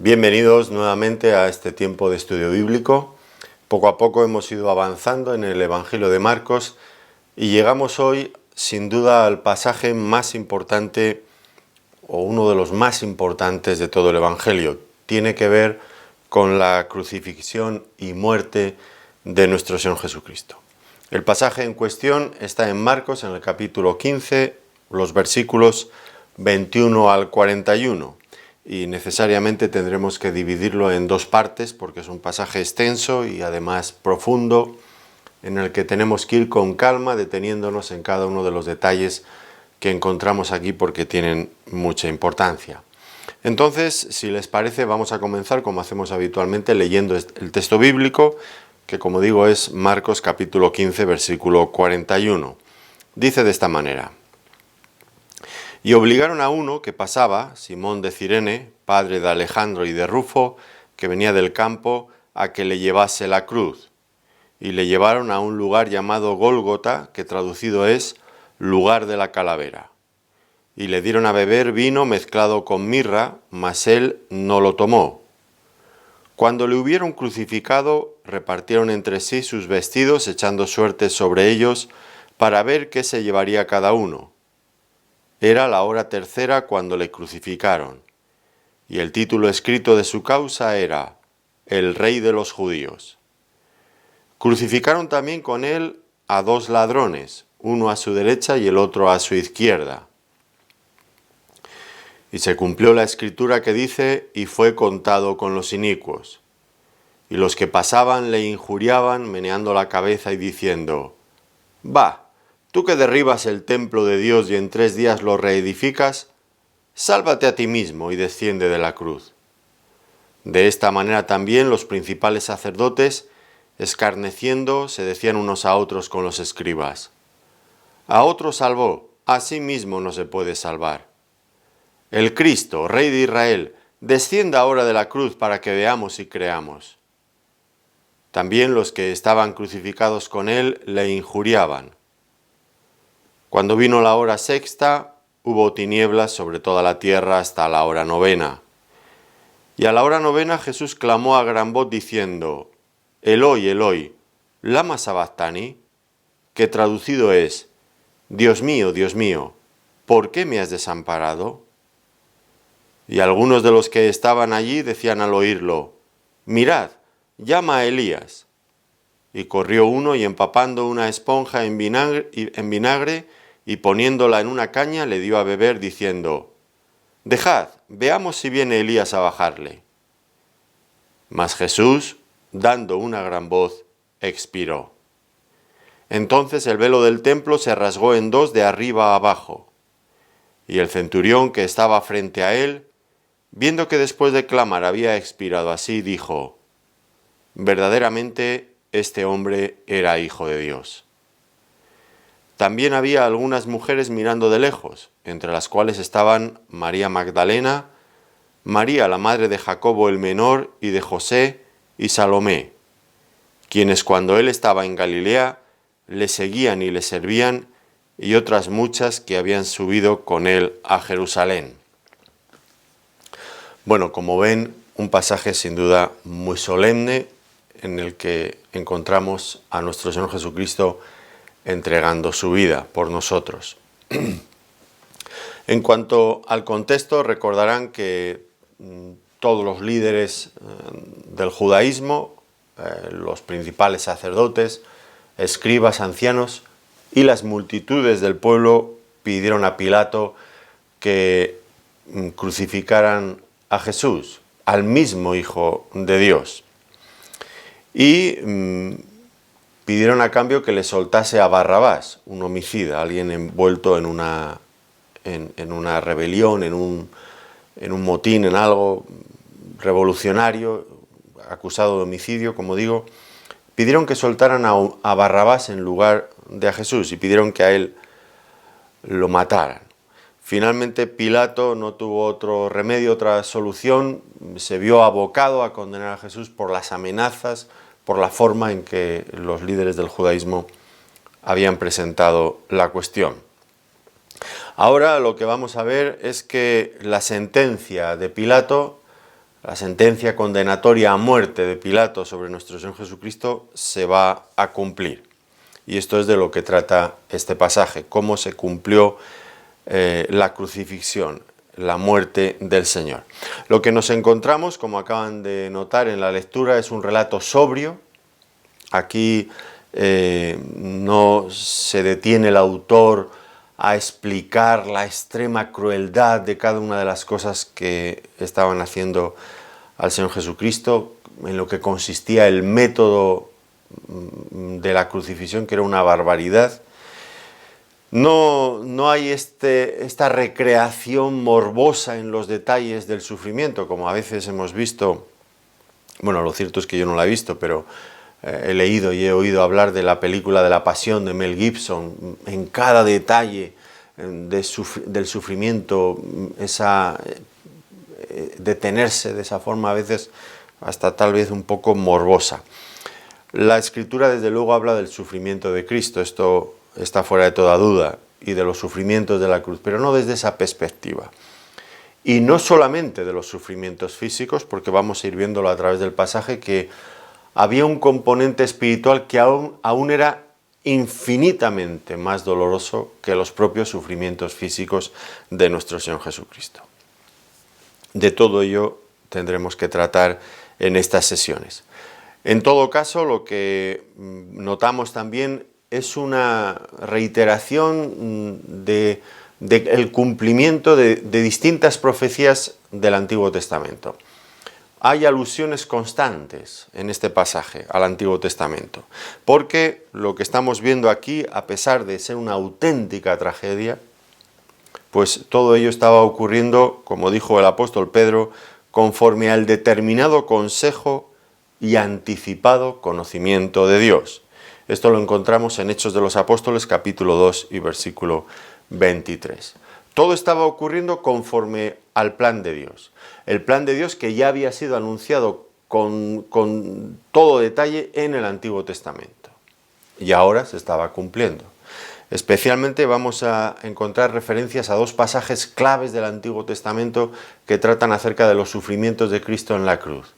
Bienvenidos nuevamente a este tiempo de estudio bíblico. Poco a poco hemos ido avanzando en el Evangelio de Marcos y llegamos hoy sin duda al pasaje más importante o uno de los más importantes de todo el Evangelio. Tiene que ver con la crucifixión y muerte de nuestro Señor Jesucristo. El pasaje en cuestión está en Marcos, en el capítulo 15, los versículos 21 al 41. Y necesariamente tendremos que dividirlo en dos partes porque es un pasaje extenso y además profundo en el que tenemos que ir con calma deteniéndonos en cada uno de los detalles que encontramos aquí porque tienen mucha importancia. Entonces, si les parece, vamos a comenzar como hacemos habitualmente leyendo el texto bíblico que, como digo, es Marcos capítulo 15 versículo 41. Dice de esta manera: Y obligaron a uno que pasaba, Simón de Cirene, padre de Alejandro y de Rufo, que venía del campo, a que le llevase la cruz. Y le llevaron a un lugar llamado Gólgota, que traducido es lugar de la calavera. Y le dieron a beber vino mezclado con mirra, mas él no lo tomó. Cuando le hubieron crucificado, repartieron entre sí sus vestidos, echando suertes sobre ellos, para ver qué se llevaría cada uno. Era la hora tercera cuando le crucificaron, y el título escrito de su causa era El Rey de los Judíos. Crucificaron también con él a dos ladrones, uno a su derecha y el otro a su izquierda. Y se cumplió la escritura que dice, y fue contado con los inicuos. Y los que pasaban le injuriaban, meneando la cabeza y diciendo, «Va, tú que derribas el templo de Dios y en 3 días lo reedificas, sálvate a ti mismo y desciende de la cruz». De esta manera también los principales sacerdotes, escarneciendo, se decían unos a otros con los escribas, «A otro salvó, a sí mismo no se puede salvar. El Cristo, Rey de Israel, descienda ahora de la cruz para que veamos y creamos». También los que estaban crucificados con él le injuriaban. Cuando vino la hora sexta, hubo tinieblas sobre toda la tierra hasta la hora novena. Y a la hora novena Jesús clamó a gran voz diciendo, «Eloi, Eloi, lama sabactani», que traducido es, Dios mío, ¿por qué me has desamparado?» Y algunos de los que estaban allí decían al oírlo, «Mirad, llama a Elías». Y corrió uno y empapando una esponja en vinagre y poniéndola en una caña le dio a beber diciendo, «Dejad, veamos si viene Elías a bajarle». Mas Jesús, dando una gran voz, expiró. Entonces el velo del templo se rasgó en dos de arriba a abajo. Y el centurión que estaba frente a él, viendo que después de clamar había expirado así, dijo, «Verdaderamente este hombre era hijo de Dios». También había algunas mujeres mirando de lejos, entre las cuales estaban María Magdalena, María la madre de Jacobo el menor y de José y Salomé, quienes cuando él estaba en Galilea le seguían y le servían, y otras muchas que habían subido con él a Jerusalén. Bueno, como ven, un pasaje sin duda muy solemne en el que encontramos a nuestro Señor Jesucristo entregando su vida por nosotros. En cuanto al contexto, recordarán que todos los líderes del judaísmo, los principales sacerdotes, escribas, ancianos y las multitudes del pueblo pidieron a Pilato que crucificaran a Jesús, al mismo Hijo de Dios. Y pidieron a cambio que le soltase a Barrabás, un homicida, alguien envuelto en una rebelión, en un motín, en algo revolucionario, acusado de homicidio, como digo. Pidieron que soltaran a Barrabás en lugar de a Jesús y pidieron que a él lo mataran. Finalmente Pilato no tuvo otro remedio, otra solución, se vio abocado a condenar a Jesús por las amenazas, por la forma en que los líderes del judaísmo habían presentado la cuestión. Ahora lo que vamos a ver es que la sentencia de Pilato la sentencia condenatoria a muerte de Pilato sobre nuestro Señor Jesucristo se va a cumplir. Y esto es de lo que trata este pasaje, cómo se cumplió la crucifixión, la muerte del Señor. Lo que nos encontramos, como acaban de notar en la lectura, es un relato sobrio. Aquí no se detiene el autor a explicar la extrema crueldad de cada una de las cosas que estaban haciendo al Señor Jesucristo, en lo que consistía el método de la crucifixión, que era una barbaridad. No hay esta recreación morbosa en los detalles del sufrimiento, como a veces hemos visto. Bueno, lo cierto es que yo no la he visto, pero he leído y he oído hablar de la película de La Pasión de Mel Gibson, en cada detalle del sufrimiento, detenerse de esa forma a veces hasta tal vez un poco morbosa. La Escritura desde luego habla del sufrimiento de Cristo, esto está fuera de toda duda, y de los sufrimientos de la cruz, pero no desde esa perspectiva. Y no solamente de los sufrimientos físicos, porque vamos a ir viéndolo a través del pasaje, que había un componente espiritual que aún era infinitamente más doloroso que los propios sufrimientos físicos de nuestro Señor Jesucristo. De todo ello tendremos que tratar en estas sesiones. En todo caso, lo que notamos también es una reiteración del cumplimiento de distintas profecías del Antiguo Testamento. Hay alusiones constantes en este pasaje al Antiguo Testamento, porque lo que estamos viendo aquí, a pesar de ser una auténtica tragedia, pues todo ello estaba ocurriendo, como dijo el apóstol Pedro, conforme al determinado consejo y anticipado conocimiento de Dios. Esto lo encontramos en Hechos de los Apóstoles, capítulo 2 y versículo 23. Todo estaba ocurriendo conforme al plan de Dios. El plan de Dios que ya había sido anunciado con todo detalle en el Antiguo Testamento. Y ahora se estaba cumpliendo. Especialmente vamos a encontrar referencias a dos pasajes claves del Antiguo Testamento que tratan acerca de los sufrimientos de Cristo en la cruz.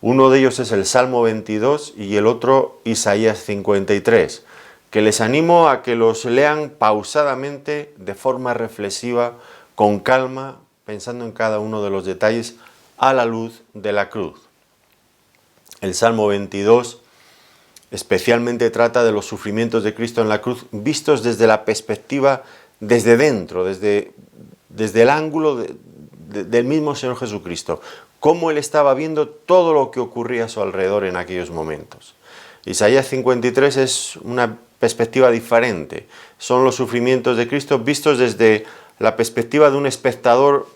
Uno de ellos es el Salmo 22 y el otro Isaías 53, que les animo a que los lean pausadamente, de forma reflexiva, con calma, pensando en cada uno de los detalles a la luz de la cruz. El Salmo 22 especialmente trata de los sufrimientos de Cristo en la cruz, vistos desde la perspectiva, desde dentro, desde el ángulo del mismo Señor Jesucristo, cómo Él estaba viendo todo lo que ocurría a su alrededor en aquellos momentos. Isaías 53 es una perspectiva diferente, son los sufrimientos de Cristo vistos desde la perspectiva de un espectador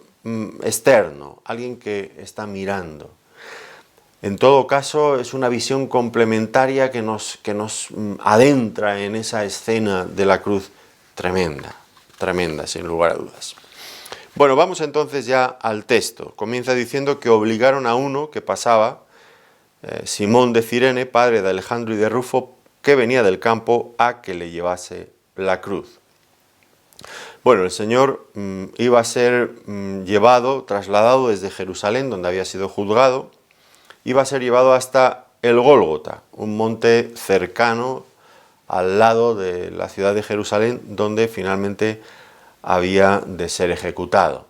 externo, alguien que está mirando. En todo caso, es una visión complementaria que nos adentra en esa escena de la cruz tremenda, sin lugar a dudas. Bueno, vamos entonces ya al texto. Comienza diciendo que obligaron a uno que pasaba, Simón de Cirene, padre de Alejandro y de Rufo, que venía del campo, a que le llevase la cruz. Bueno, el Señor iba a ser trasladado desde Jerusalén, donde había sido juzgado, iba a ser llevado hasta el Gólgota, un monte cercano al lado de la ciudad de Jerusalén, donde finalmente había de ser ejecutado.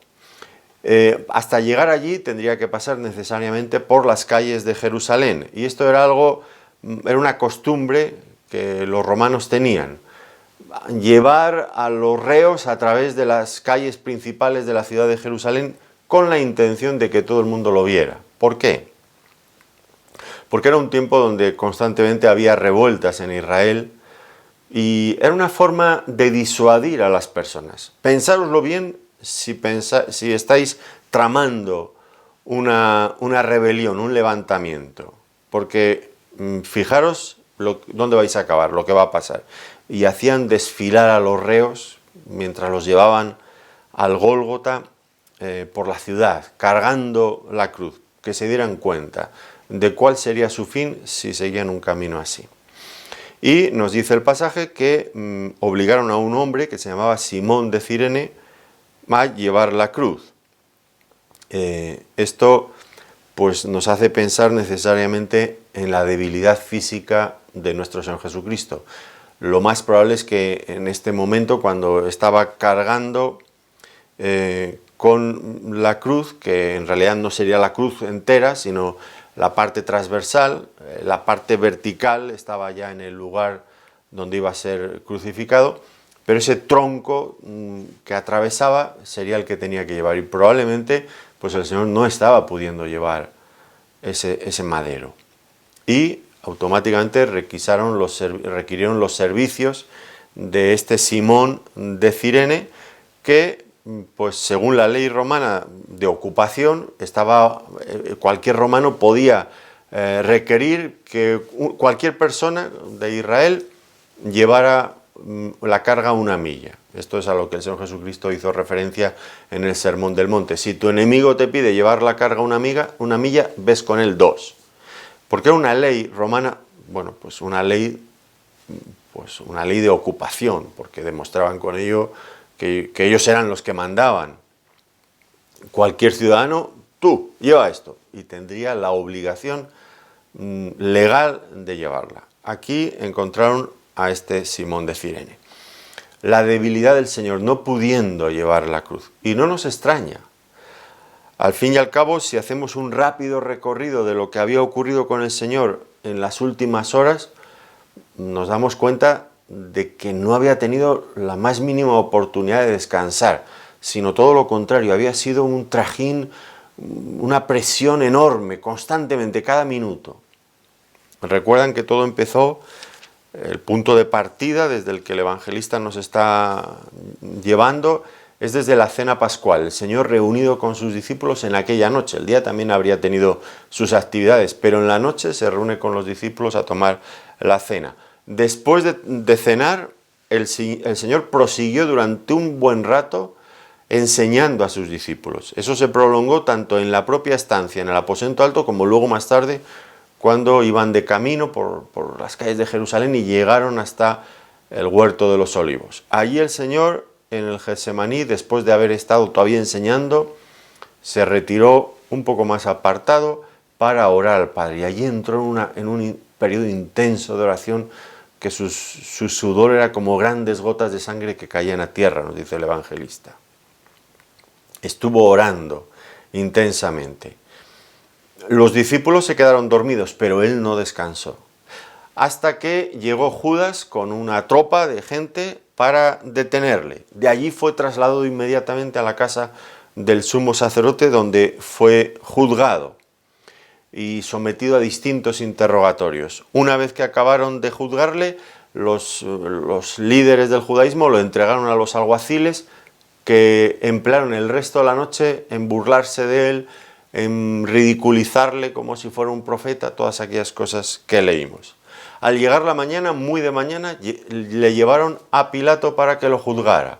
Hasta llegar allí tendría que pasar necesariamente por las calles de Jerusalén, y esto era una costumbre que los romanos tenían, llevar a los reos a través de las calles principales de la ciudad de Jerusalén con la intención de que todo el mundo lo viera. ¿Por qué? Porque era un tiempo donde constantemente había revueltas en Israel y era una forma de disuadir a las personas. Pensároslo bien si estáis tramando una rebelión, un levantamiento, porque fijaros dónde vais a acabar, lo que va a pasar. Y hacían desfilar a los reos mientras los llevaban al Gólgota por la ciudad, cargando la cruz, que se dieran cuenta de cuál sería su fin si seguían un camino así. Y nos dice el pasaje que obligaron a un hombre que se llamaba Simón de Cirene a llevar la cruz. Esto pues nos hace pensar necesariamente en la debilidad física de nuestro Señor Jesucristo. Lo más probable es que en este momento, cuando estaba cargando con la cruz, que en realidad no sería la cruz entera, sino la parte transversal, la parte vertical estaba ya en el lugar donde iba a ser crucificado, pero ese tronco que atravesaba sería el que tenía que llevar, y probablemente pues el Señor no estaba pudiendo llevar ese madero, y automáticamente requirieron los servicios de este Simón de Cirene, que pues según la ley romana de ocupación cualquier romano podía requerir que cualquier persona de Israel llevara la carga 1 milla. Esto es a lo que el Señor Jesucristo hizo referencia en el Sermón del Monte. Si tu enemigo te pide llevar la carga 1 milla, ves con él 2. Porque era una ley romana, bueno, pues una ley de ocupación, porque demostraban con ello que ellos eran los que mandaban. Cualquier ciudadano, tú, lleva esto, y tendría la obligación legal de llevarla. Aquí encontraron a este Simón de Cirene. La debilidad del Señor, no pudiendo llevar la cruz. Y no nos extraña. Al fin y al cabo, si hacemos un rápido recorrido de lo que había ocurrido con el Señor en las últimas horas, nos damos cuenta de que no había tenido la más mínima oportunidad de descansar, sino todo lo contrario, había sido un trajín, una presión enorme, constantemente, cada minuto. Recuerdan que todo empezó, el punto de partida desde el que el evangelista nos está llevando, es desde la cena pascual, el Señor reunido con sus discípulos en aquella noche. El día también habría tenido sus actividades, pero en la noche se reúne con los discípulos a tomar la cena. Después de cenar, el Señor prosiguió durante un buen rato enseñando a sus discípulos. Eso se prolongó tanto en la propia estancia, en el aposento alto, como luego más tarde, cuando iban de camino por las calles de Jerusalén y llegaron hasta el huerto de los olivos. Allí el Señor, en el Getsemaní, después de haber estado todavía enseñando, se retiró un poco más apartado para orar al Padre. Y allí entró en un periodo intenso de oración, que su sudor era como grandes gotas de sangre que caían a tierra, nos dice el evangelista. Estuvo orando intensamente. Los discípulos se quedaron dormidos, pero él no descansó. Hasta que llegó Judas con una tropa de gente para detenerle. De allí fue trasladado inmediatamente a la casa del sumo sacerdote, donde fue juzgado y sometido a distintos interrogatorios. Una vez que acabaron de juzgarle, los líderes del judaísmo lo entregaron a los alguaciles, que emplearon el resto de la noche en burlarse de él, en ridiculizarle como si fuera un profeta, todas aquellas cosas que leímos. Al llegar la mañana, muy de mañana, le llevaron a Pilato para que lo juzgara.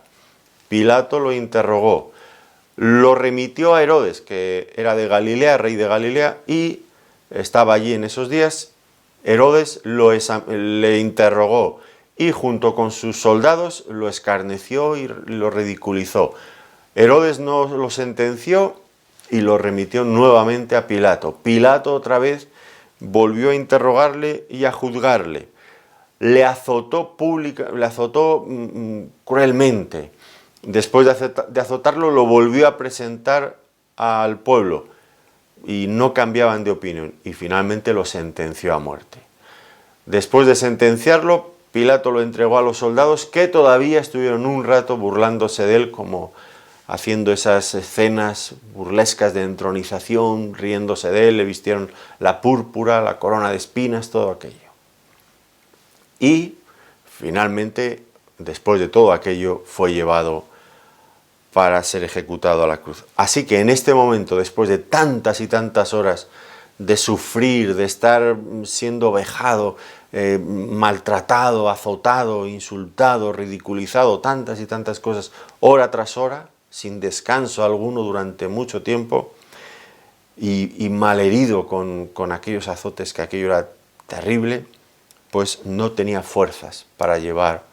Pilato lo interrogó, lo remitió a Herodes, que era de Galilea, rey de Galilea, y estaba allí en esos días. Herodes le interrogó y junto con sus soldados lo escarneció y lo ridiculizó. Herodes no lo sentenció y lo remitió nuevamente a Pilato. Pilato otra vez volvió a interrogarle y a juzgarle. Le azotó cruelmente. Después de azotarlo, lo volvió a presentar al pueblo y no cambiaban de opinión, y finalmente lo sentenció a muerte. Después de sentenciarlo, Pilato lo entregó a los soldados, que todavía estuvieron un rato burlándose de él, como haciendo esas escenas burlescas de entronización, riéndose de él, le vistieron la púrpura, la corona de espinas, todo aquello. Y finalmente, después de todo aquello, fue llevado para ser ejecutado a la cruz. Así que en este momento, después de tantas y tantas horas de sufrir, de estar siendo vejado, maltratado, azotado, insultado, ridiculizado, tantas y tantas cosas, hora tras hora, sin descanso alguno durante mucho tiempo, y malherido con aquellos azotes, que aquello era terrible, pues no tenía fuerzas para llevar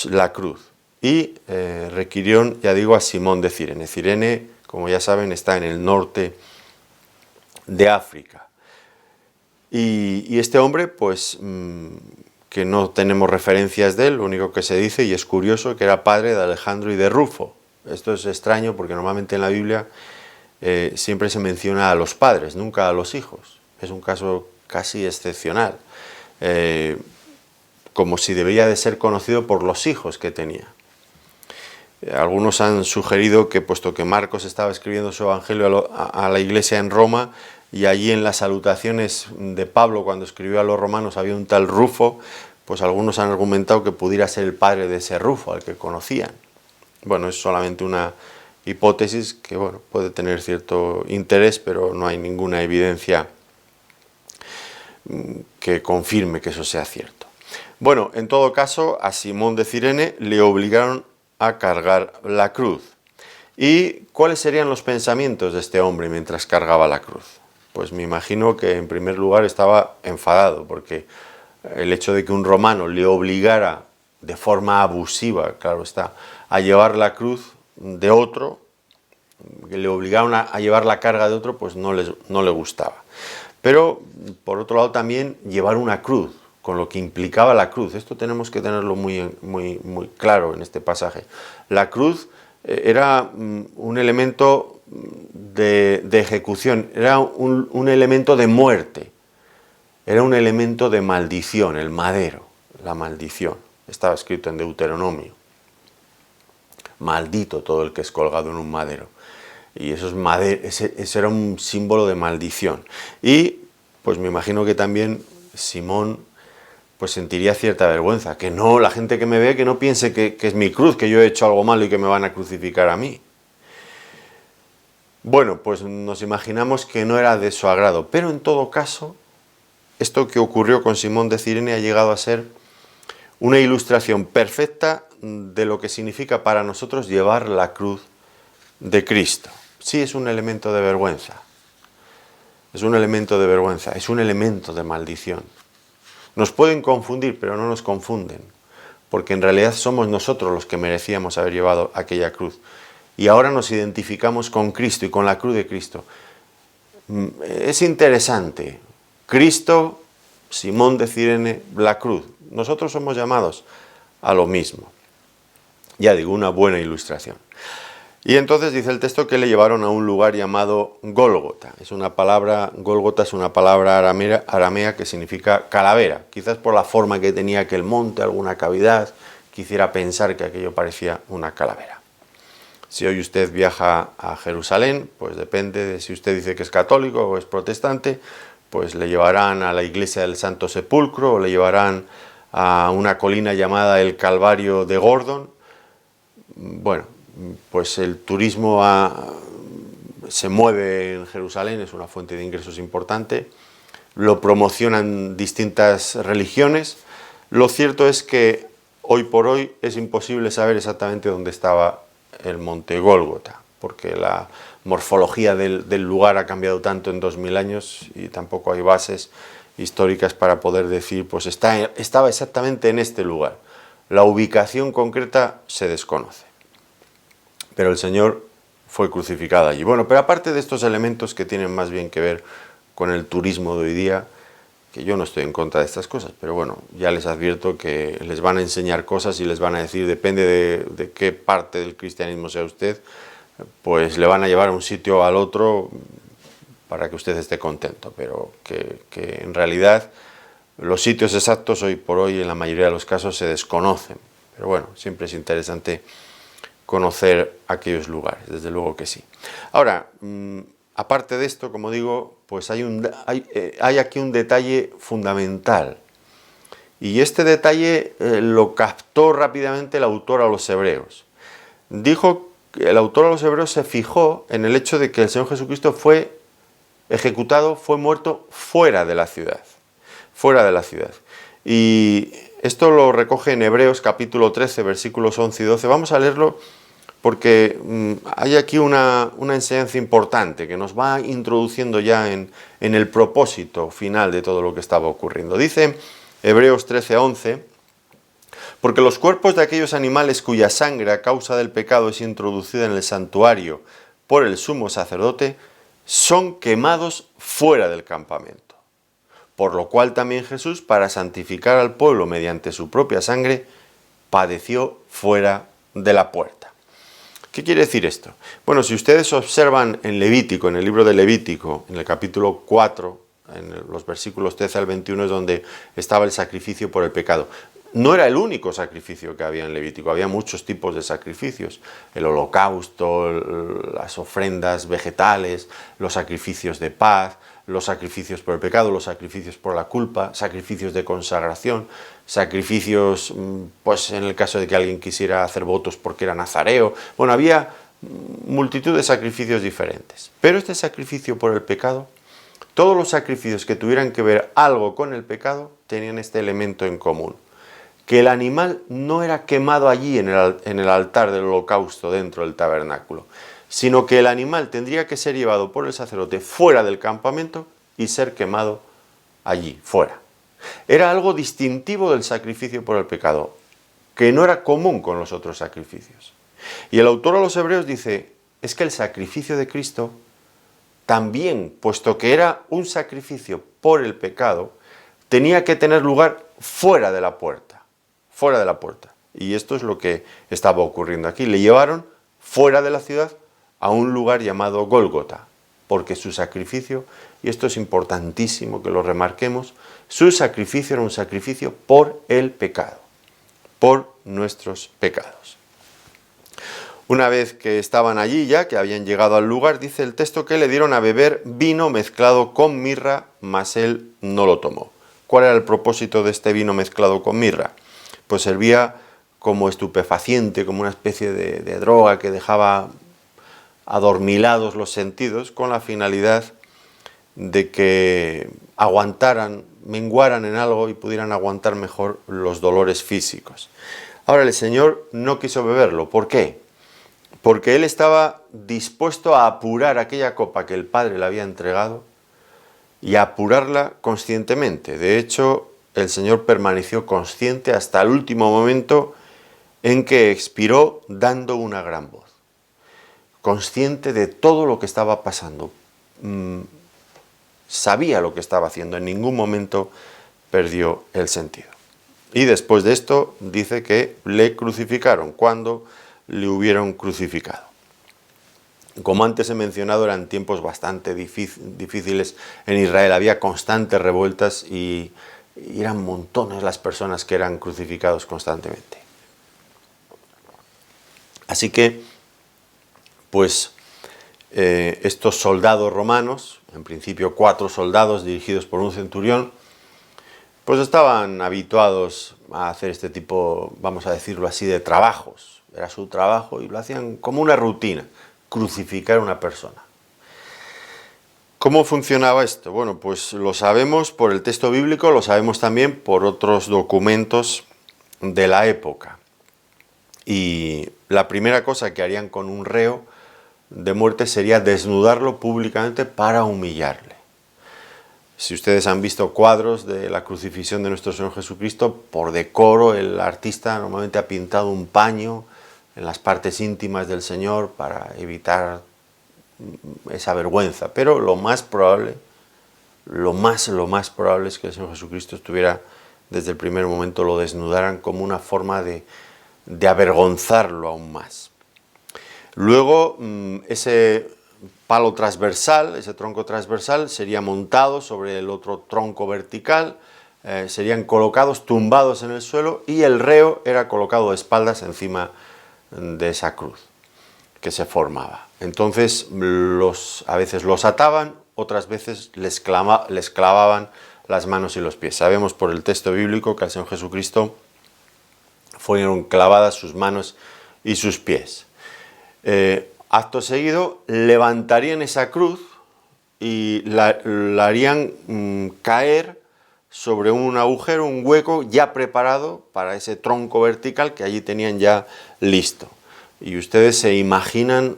la cruz. Y requirieron, ya digo, a Simón de Cirene. Cirene, como ya saben, está en el norte de África. Y este hombre, pues, que no tenemos referencias de él, lo único que se dice, y es curioso, que era padre de Alejandro y de Rufo. Esto es extraño porque normalmente en la Biblia siempre se menciona a los padres, nunca a los hijos. Es un caso casi excepcional, como si debía de ser conocido por los hijos que tenía. Algunos han sugerido que, puesto que Marcos estaba escribiendo su evangelio a la iglesia en Roma, y allí en las salutaciones de Pablo cuando escribió a los romanos había un tal Rufo, pues algunos han argumentado que pudiera ser el padre de ese Rufo, al que conocían. Bueno, es solamente una hipótesis que, bueno, puede tener cierto interés, pero no hay ninguna evidencia que confirme que eso sea cierto. Bueno, en todo caso, a Simón de Cirene le obligaron a cargar la cruz. ¿Y cuáles serían los pensamientos de este hombre mientras cargaba la cruz? Pues me imagino que en primer lugar estaba enfadado, porque el hecho de que un romano le obligara de forma abusiva, claro está, a llevar la cruz de otro, que le obligaron a llevar la carga de otro, pues no le gustaba. Pero, por otro lado, también llevar una cruz, con lo que implicaba la cruz. Esto tenemos que tenerlo muy claro en este pasaje. La cruz era un elemento de ejecución, era un elemento de muerte, era un elemento de maldición, el madero, la maldición. Estaba escrito en Deuteronomio. Maldito todo el que es colgado en un madero. Y eso era un símbolo de maldición. Y pues me imagino que también Simón pues sentiría cierta vergüenza, que no, la gente que me ve, que no piense que es mi cruz, que yo he hecho algo malo y que me van a crucificar a mí. Bueno, pues nos imaginamos que no era de su agrado, pero en todo caso, esto que ocurrió con Simón de Cirene ha llegado a ser una ilustración perfecta de lo que significa para nosotros llevar la cruz de Cristo. Sí, es un elemento de vergüenza, es un elemento de vergüenza, es un elemento de maldición. Nos pueden confundir, pero no nos confunden, porque en realidad somos nosotros los que merecíamos haber llevado aquella cruz. Y ahora nos identificamos con Cristo y con la cruz de Cristo. Es interesante. Cristo, Simón de Cirene, la cruz. Nosotros somos llamados a lo mismo. Ya digo, una buena ilustración. Y entonces dice el texto que le llevaron a un lugar llamado Gólgota. Gólgota es una palabra aramea que significa calavera. Quizás por la forma que tenía aquel monte, alguna cavidad, quisiera pensar que aquello parecía una calavera. Si hoy usted viaja a Jerusalén, pues depende de si usted dice que es católico o es protestante, pues le llevarán a la iglesia del Santo Sepulcro o le llevarán a una colina llamada el Calvario de Gordon. Bueno, pues el turismo se mueve en Jerusalén, es una fuente de ingresos importante, lo promocionan distintas religiones. Lo cierto es que hoy por hoy es imposible saber exactamente dónde estaba el monte Gólgota, porque la morfología del lugar ha cambiado tanto en 2000 años y tampoco hay bases históricas para poder decir, pues estaba exactamente en este lugar. La ubicación concreta se desconoce. Pero el Señor fue crucificado allí. Bueno, pero aparte de estos elementos que tienen más bien que ver con el turismo de hoy día, que yo no estoy en contra de estas cosas, pero bueno, ya les advierto que les van a enseñar cosas y les van a decir, depende de qué parte del cristianismo sea usted, pues le van a llevar a un sitio o al otro para que usted esté contento, pero que en realidad los sitios exactos hoy por hoy en la mayoría de los casos se desconocen. Pero bueno, siempre es interesante conocer aquellos lugares, desde luego que sí. Ahora, aparte de esto, como digo, pues hay aquí un detalle fundamental. Y este detalle lo captó rápidamente el autor a los Hebreos. Dijo que el autor a los Hebreos se fijó en el hecho de que el Señor Jesucristo fue ejecutado, fue muerto fuera de la ciudad. Fuera de la ciudad. Y esto lo recoge en Hebreos capítulo 13, versículos 11 y 12. Vamos a leerlo porque hay aquí una enseñanza importante que nos va introduciendo ya en el propósito final de todo lo que estaba ocurriendo. Dice Hebreos 13, 11, porque los cuerpos de aquellos animales cuya sangre a causa del pecado es introducida en el santuario por el sumo sacerdote, son quemados fuera del campamento. Por lo cual también Jesús, para santificar al pueblo mediante su propia sangre, padeció fuera de la puerta. ¿Qué quiere decir esto? Bueno, si ustedes observan en Levítico, en el libro de Levítico, en el capítulo 4, en los versículos 13 al 21 es donde estaba el sacrificio por el pecado. No era el único sacrificio que había en Levítico, había muchos tipos de sacrificios. El holocausto, las ofrendas vegetales, los sacrificios de paz, los sacrificios por el pecado, los sacrificios por la culpa, sacrificios de consagración, sacrificios, pues en el caso de que alguien quisiera hacer votos porque era nazareo. Bueno, había multitud de sacrificios diferentes. Pero este sacrificio por el pecado, todos los sacrificios que tuvieran que ver algo con el pecado, tenían este elemento en común. Que el animal no era quemado allí en el altar del holocausto dentro del tabernáculo, sino que el animal tendría que ser llevado por el sacerdote fuera del campamento y ser quemado allí, fuera. Era algo distintivo del sacrificio por el pecado, que no era común con los otros sacrificios. Y el autor a los Hebreos dice, es que el sacrificio de Cristo también, puesto que era un sacrificio por el pecado, tenía que tener lugar fuera de la puerta. Fuera de la puerta. Y esto es lo que estaba ocurriendo aquí. Le llevaron fuera de la ciudad a un lugar llamado Gólgota, porque su sacrificio, y esto es importantísimo que lo remarquemos, su sacrificio era un sacrificio por el pecado, por nuestros pecados. Una vez que estaban allí ya, que habían llegado al lugar, dice el texto que le dieron a beber vino mezclado con mirra, mas él no lo tomó. ¿Cuál era el propósito de este vino mezclado con mirra? Pues servía como estupefaciente, como una especie de droga que dejaba adormilados los sentidos, con la finalidad de que aguantaran, menguaran en algo y pudieran aguantar mejor los dolores físicos. Ahora el Señor no quiso beberlo. ¿Por qué? Porque Él estaba dispuesto a apurar aquella copa que el Padre le había entregado y a apurarla conscientemente. De hecho, el Señor permaneció consciente hasta el último momento en que expiró dando una gran voz. Consciente de todo lo que estaba pasando. Sabía lo que estaba haciendo, en ningún momento perdió el sentido. Y después de esto dice que le crucificaron, cuando le hubieron crucificado. Como antes he mencionado, eran tiempos bastante difíciles en Israel, había constantes revueltas y eran montones las personas que eran crucificados constantemente. Así que, pues, estos soldados romanos, en principio 4 soldados dirigidos por un centurión, pues estaban habituados a hacer este tipo, vamos a decirlo así, de trabajos. Era su trabajo y lo hacían como una rutina, crucificar a una persona. ¿Cómo funcionaba esto? Bueno, pues lo sabemos por el texto bíblico, lo sabemos también por otros documentos de la época. Y la primera cosa que harían con un reo de muerte sería desnudarlo públicamente para humillarle. Si ustedes han visto cuadros de la crucifixión de nuestro Señor Jesucristo, por decoro el artista normalmente ha pintado un paño en las partes íntimas del Señor para evitar esa vergüenza, pero lo más probable es que el Señor Jesucristo estuviera, desde el primer momento lo desnudaran como una forma de avergonzarlo aún más. Luego ese palo transversal, ese tronco transversal sería montado sobre el otro tronco vertical, serían colocados, tumbados en el suelo, y el reo era colocado de espaldas encima de esa cruz que se formaba. Entonces a veces los ataban, otras veces les clavaban las manos y los pies. Sabemos por el texto bíblico que al Señor Jesucristo fueron clavadas sus manos y sus pies. Acto seguido levantarían esa cruz y la harían caer sobre un agujero, un hueco ya preparado para ese tronco vertical que allí tenían ya listo. Y ustedes se imaginan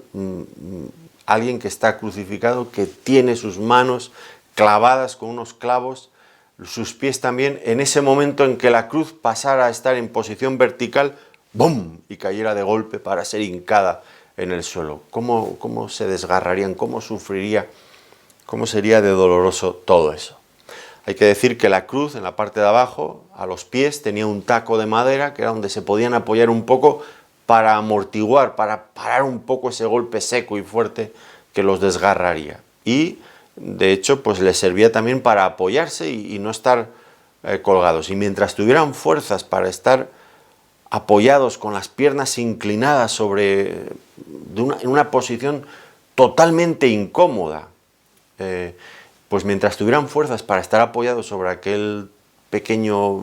alguien que está crucificado, que tiene sus manos clavadas con unos clavos, sus pies también, en ese momento en que la cruz pasara a estar en posición vertical, ¡bum!, y cayera de golpe para ser hincada en el suelo. ¿Cómo se desgarrarían? ¿Cómo sufriría ¿Cómo sería de doloroso todo eso? Hay que decir que la cruz, en la parte de abajo, a los pies, tenía un taco de madera que era donde se podían apoyar un poco para amortiguar, para parar un poco ese golpe seco y fuerte que los desgarraría. Y, de hecho, pues les servía también para apoyarse y no estar colgados. Y mientras tuvieran fuerzas para estar apoyados con las piernas inclinadas en una posición totalmente incómoda, pues mientras tuvieran fuerzas para estar apoyados sobre aquel pequeño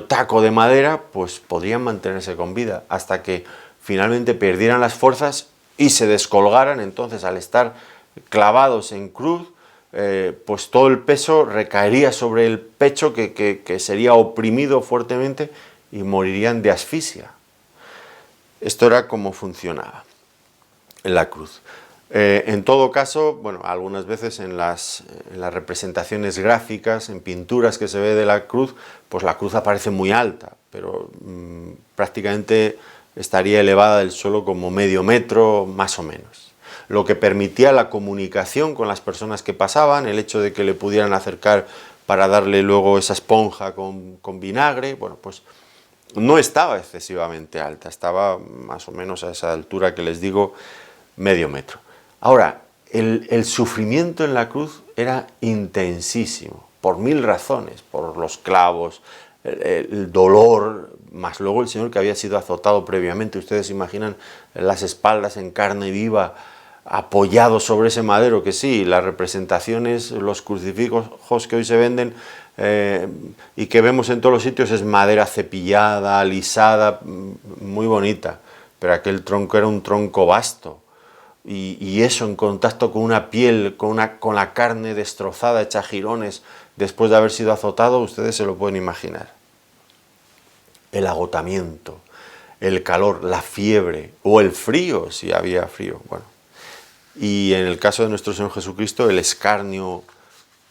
taco de madera, pues podrían mantenerse con vida, hasta que finalmente perdieran las fuerzas y se descolgaran. Entonces, al estar clavados en cruz, pues todo el peso recaería sobre el pecho, que sería oprimido fuertemente y morirían de asfixia. Esto era como funcionaba en la cruz. En todo caso, bueno, algunas veces en las representaciones gráficas, en pinturas que se ve de la cruz, pues la cruz aparece muy alta, pero prácticamente estaría elevada del suelo como medio metro, más o menos. Lo que permitía la comunicación con las personas que pasaban, el hecho de que le pudieran acercar para darle luego esa esponja con vinagre, bueno, pues no estaba excesivamente alta, estaba más o menos a esa altura que les digo, medio metro. Ahora, el sufrimiento en la cruz era intensísimo, por mil razones, por los clavos, el dolor, más luego el Señor que había sido azotado previamente. Ustedes imaginan las espaldas en carne viva, apoyados sobre ese madero, que sí, las representaciones, los crucifijos que hoy se venden y que vemos en todos los sitios es madera cepillada, alisada, muy bonita, pero aquel tronco era un tronco vasto. Y eso en contacto con una piel, con la carne destrozada, hecha jirones, después de haber sido azotado, ustedes se lo pueden imaginar. El agotamiento, el calor, la fiebre o el frío, si había frío. Bueno. Y en el caso de nuestro Señor Jesucristo, el escarnio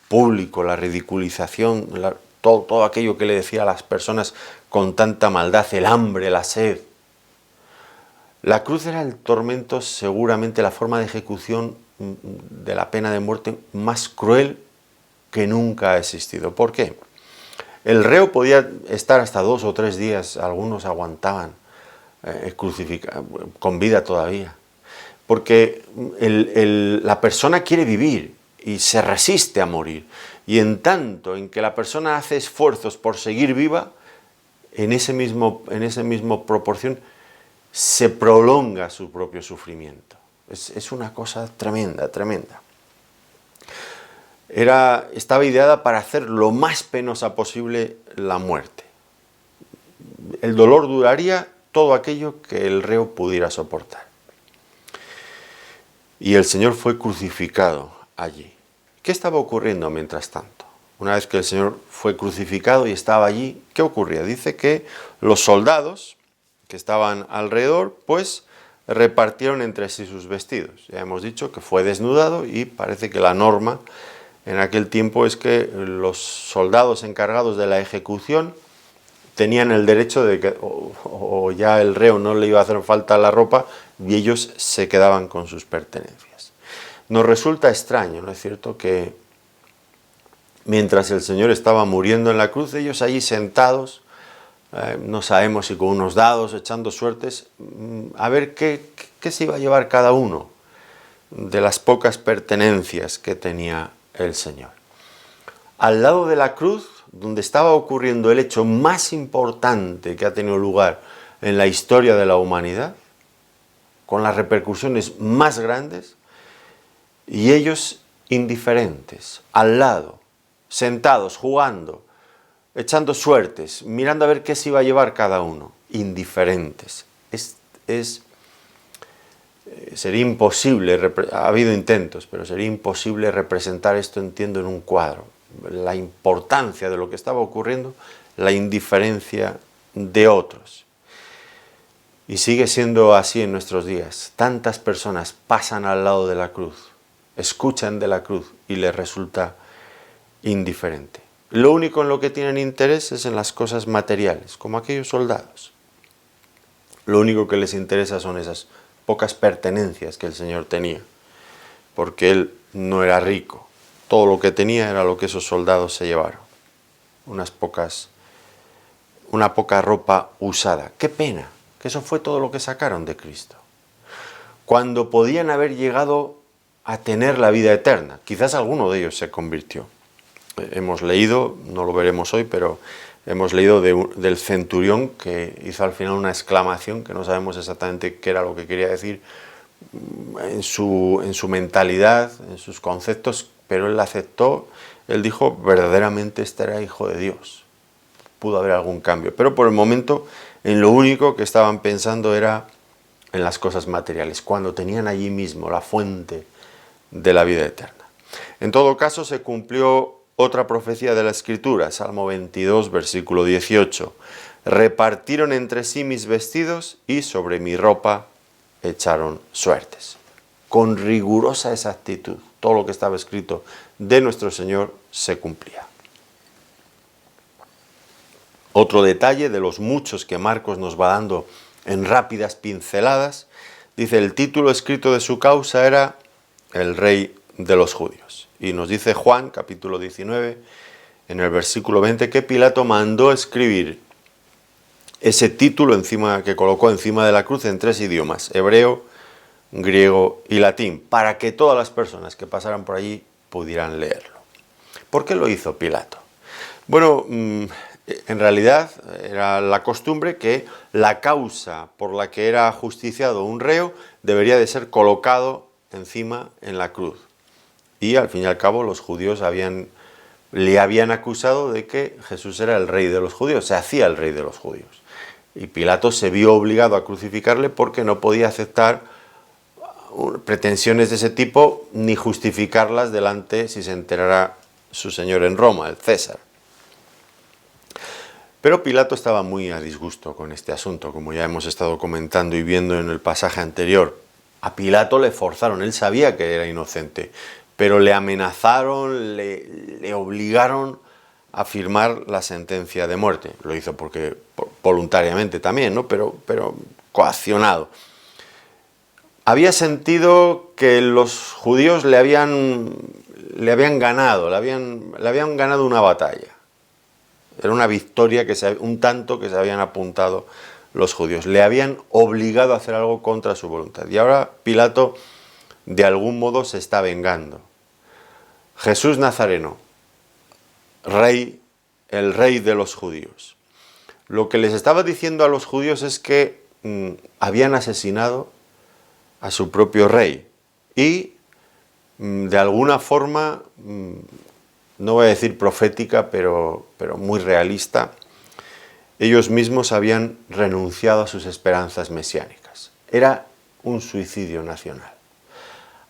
público, la ridiculización, todo aquello que le decía a las personas con tanta maldad, el hambre, la sed. La cruz era el tormento, seguramente la forma de ejecución de la pena de muerte más cruel que nunca ha existido. ¿Por qué? El reo podía estar hasta 2 o 3 días, algunos aguantaban con vida todavía, porque la persona quiere vivir y se resiste a morir, y en tanto en que la persona hace esfuerzos por seguir viva, en ese mismo proporción se prolonga su propio sufrimiento. Es una cosa tremenda, tremenda. Estaba ideada para hacer lo más penosa posible la muerte. El dolor duraría todo aquello que el reo pudiera soportar. Y el Señor fue crucificado allí. ¿Qué estaba ocurriendo mientras tanto? Una vez que el Señor fue crucificado y estaba allí, ¿qué ocurría? Dice que los soldados que estaban alrededor, pues repartieron entre sí sus vestidos. Ya hemos dicho que fue desnudado y parece que la norma en aquel tiempo es que los soldados encargados de la ejecución tenían el derecho de que o ya el reo no le iba a hacer falta la ropa y ellos se quedaban con sus pertenencias. Nos resulta extraño, ¿no es cierto?, que mientras el Señor estaba muriendo en la cruz, ellos allí sentados, no sabemos si con unos dados, echando suertes, a ver qué se iba a llevar cada uno de las pocas pertenencias que tenía el Señor. Al lado de la cruz, donde estaba ocurriendo el hecho más importante que ha tenido lugar en la historia de la humanidad, con las repercusiones más grandes, y ellos indiferentes, al lado, sentados, jugando, echando suertes, mirando a ver qué se iba a llevar cada uno, indiferentes. Sería imposible, ha habido intentos, pero sería imposible representar esto, entiendo, en un cuadro. La importancia de lo que estaba ocurriendo, la indiferencia de otros. Y sigue siendo así en nuestros días. Tantas personas pasan al lado de la cruz, escuchan de la cruz y les resulta indiferente. Lo único en lo que tienen interés es en las cosas materiales, como aquellos soldados. Lo único que les interesa son esas pocas pertenencias que el Señor tenía. porque él no era rico. Todo lo que tenía era lo que esos soldados se llevaron. Una poca ropa usada. Qué pena, que eso fue todo lo que sacaron de Cristo. Cuando podían haber llegado a tener la vida eterna. Quizás alguno de ellos se convirtió. Hemos leído, no lo veremos hoy, pero hemos leído del centurión que hizo al final una exclamación que no sabemos exactamente qué era lo que quería decir en su mentalidad, en sus conceptos, pero él la aceptó. Él dijo, verdaderamente este era hijo de Dios. Pudo haber algún cambio, pero por el momento en lo único que estaban pensando era en las cosas materiales, cuando tenían allí mismo la fuente de la vida eterna. En todo caso se cumplió otra profecía de la Escritura, Salmo 22, versículo 18. Repartieron entre sí mis vestidos y sobre mi ropa echaron suertes. Con rigurosa exactitud, todo lo que estaba escrito de nuestro Señor se cumplía. Otro detalle de los muchos que Marcos nos va dando en rápidas pinceladas, dice el título escrito de su causa era el Rey de los Judíos. Y nos dice Juan, capítulo 19, en el versículo 20, que Pilato mandó escribir ese título que colocó encima de la cruz en 3 idiomas, hebreo, griego y latín, para que todas las personas que pasaran por allí pudieran leerlo. ¿Por qué lo hizo Pilato? Bueno, en realidad era la costumbre que la causa por la que era ajusticiado un reo debería de ser colocado encima en la cruz. Y al fin y al cabo los judíos le habían acusado de que Jesús era el rey de los judíos, se hacía el rey de los judíos. Y Pilato se vio obligado a crucificarle porque no podía aceptar pretensiones de ese tipo ni justificarlas delante si se enterara su señor en Roma, el César. Pero Pilato estaba muy a disgusto con este asunto, como ya hemos estado comentando y viendo en el pasaje anterior. A Pilato le forzaron, él sabía que era inocente, pero le amenazaron, le obligaron a firmar la sentencia de muerte. Lo hizo voluntariamente también, ¿no? Pero coaccionado. Había sentido que los judíos le habían ganado, le habían ganado una batalla. Era una victoria, un tanto que se habían apuntado los judíos. Le habían obligado a hacer algo contra su voluntad. Y ahora Pilato, de algún modo, se está vengando. Jesús Nazareno, el rey de los judíos. Lo que les estaba diciendo a los judíos es que habían asesinado a su propio rey. Y, de alguna forma, no voy a decir profética, pero muy realista, ellos mismos habían renunciado a sus esperanzas mesiánicas. Era un suicidio nacional.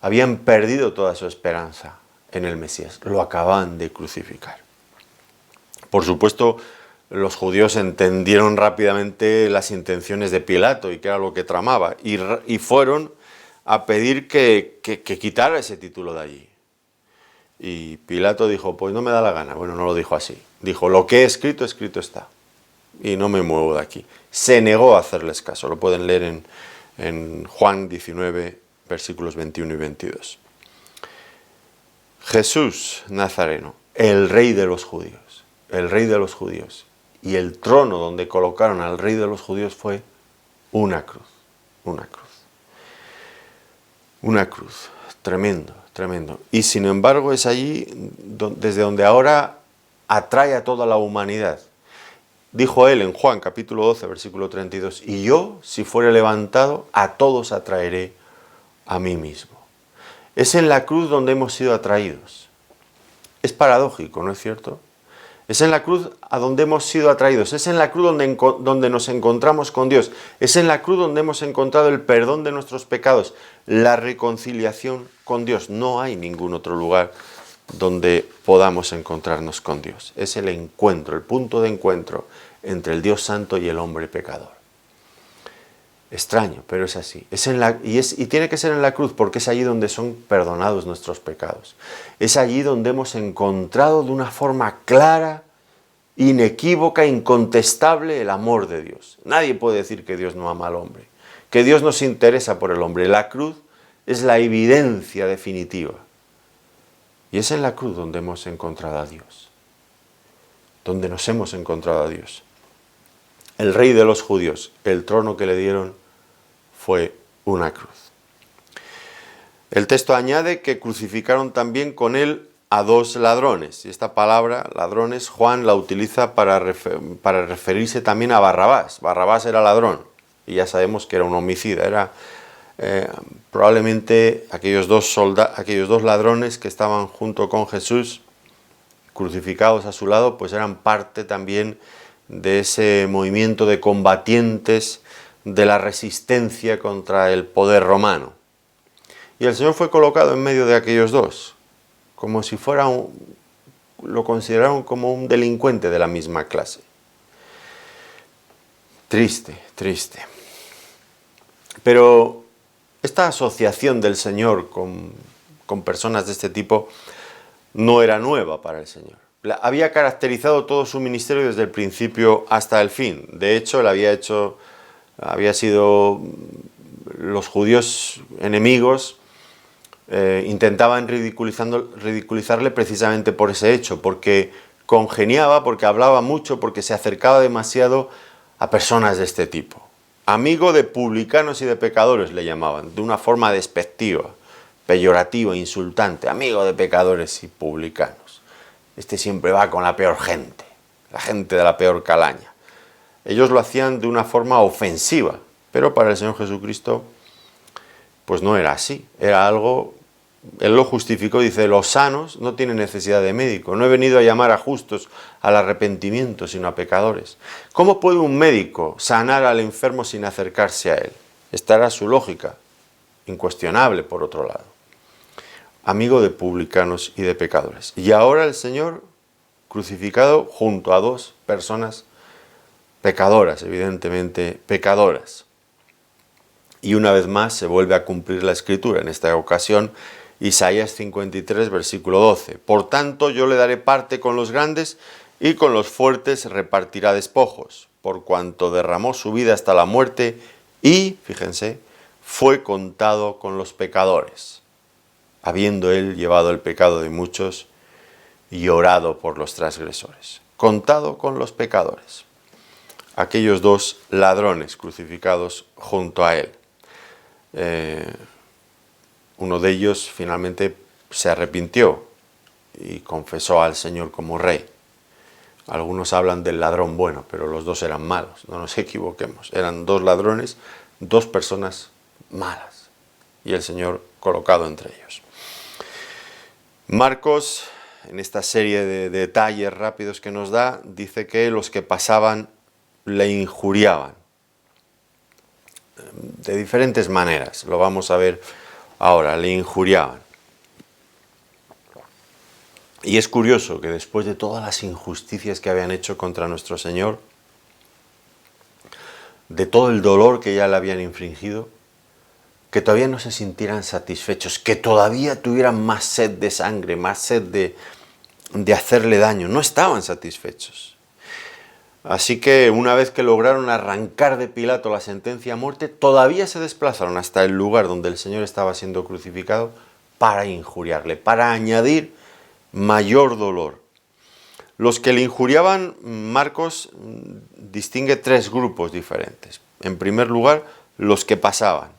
Habían perdido toda su esperanza en el Mesías. Lo acababan de crucificar. Por supuesto, los judíos entendieron rápidamente las intenciones de Pilato y qué era lo que tramaba. Y fueron a pedir que quitara ese título de allí. Y Pilato dijo, pues no me da la gana. Bueno, no lo dijo así. Dijo, lo que he escrito, escrito está. Y no me muevo de aquí. Se negó a hacerles caso. Lo pueden leer en Juan 19, versículos 21 y 22. Jesús Nazareno, el rey de los judíos. El rey de los judíos. Y el trono donde colocaron al rey de los judíos fue una cruz. Una cruz. Una cruz. Tremendo. Tremendo. Y sin embargo es allí desde donde ahora atrae a toda la humanidad. Dijo él en Juan capítulo 12, versículo 32, y yo, si fuere levantado, a todos atraeré a mí mismo. Es en la cruz donde hemos sido atraídos. Es paradójico, ¿no es cierto? Es en la cruz a donde hemos sido atraídos. Es en la cruz donde nos encontramos con Dios. Es en la cruz donde hemos encontrado el perdón de nuestros pecados, la reconciliación con Dios. No hay ningún otro lugar donde podamos encontrarnos con Dios. Es el encuentro, el punto de encuentro entre el Dios santo y el hombre pecador. Extraño, pero es así. Y tiene que ser en la cruz porque es allí donde son perdonados nuestros pecados. Es allí donde hemos encontrado de una forma clara, inequívoca, incontestable el amor de Dios. Nadie puede decir que Dios no ama al hombre, que Dios no se interesa por el hombre. La cruz es la evidencia definitiva. Y es en la cruz donde hemos encontrado a Dios, donde nos hemos encontrado a Dios. El rey de los judíos, el trono que le dieron fue una cruz. El texto añade que crucificaron también con él a 2 ladrones. Y esta palabra, ladrones, Juan la utiliza para referirse también a Barrabás. Barrabás era ladrón y ya sabemos que era un homicida. Era probablemente aquellos dos ladrones que estaban junto con Jesús, crucificados a su lado, pues eran parte también de ese movimiento de combatientes de la resistencia contra el poder romano. Y el Señor fue colocado en medio de aquellos dos, como si fuera lo consideraron como un delincuente de la misma clase. Triste, triste. Pero esta asociación del Señor con personas de este tipo no era nueva para el Señor. Había caracterizado todo su ministerio desde el principio hasta el fin. De hecho, había sido los judíos enemigos intentaban ridiculizarle precisamente por ese hecho, porque congeniaba, porque hablaba mucho, porque se acercaba demasiado a personas de este tipo. Amigo de publicanos y de pecadores le llamaban, de una forma despectiva, peyorativa, insultante. Amigo de pecadores y publicanos. Este siempre va con la peor gente, la gente de la peor calaña. Ellos lo hacían de una forma ofensiva, pero para el Señor Jesucristo pues no era así, era algo. Él lo justificó, dice, los sanos no tienen necesidad de médico, no he venido a llamar a justos al arrepentimiento, sino a pecadores. ¿Cómo puede un médico sanar al enfermo sin acercarse a él? Esta era su lógica, incuestionable por otro lado. Amigo de publicanos y de pecadores. Y ahora el Señor crucificado junto a 2 personas pecadoras, evidentemente pecadoras. Y una vez más se vuelve a cumplir la Escritura, en esta ocasión Isaías 53, versículo 12. Por tanto, yo le daré parte con los grandes y con los fuertes repartirá despojos, por cuanto derramó su vida hasta la muerte y, fíjense, fue contado con los pecadores, habiendo él llevado el pecado de muchos y orado por los transgresores. Contado con los pecadores. Aquellos 2 ladrones crucificados junto a él. Uno de ellos finalmente se arrepintió y confesó al Señor como rey. Algunos hablan del ladrón bueno, pero los 2 eran malos, no nos equivoquemos. Eran 2 ladrones, 2 personas malas, y el Señor colocado entre ellos. Marcos, en esta serie de detalles rápidos que nos da, dice que los que pasaban le injuriaban de diferentes maneras, lo vamos a ver ahora, le injuriaban. Y es curioso que después de todas las injusticias que habían hecho contra nuestro Señor, de todo el dolor que ya le habían infligido, que todavía no se sintieran satisfechos, que todavía tuvieran más sed de sangre, más sed de hacerle daño. No estaban satisfechos. Así que una vez que lograron arrancar de Pilato la sentencia a muerte, todavía se desplazaron hasta el lugar donde el Señor estaba siendo crucificado para injuriarle, para añadir mayor dolor. Los que le injuriaban, Marcos distingue 3 grupos diferentes. En primer lugar, los que pasaban,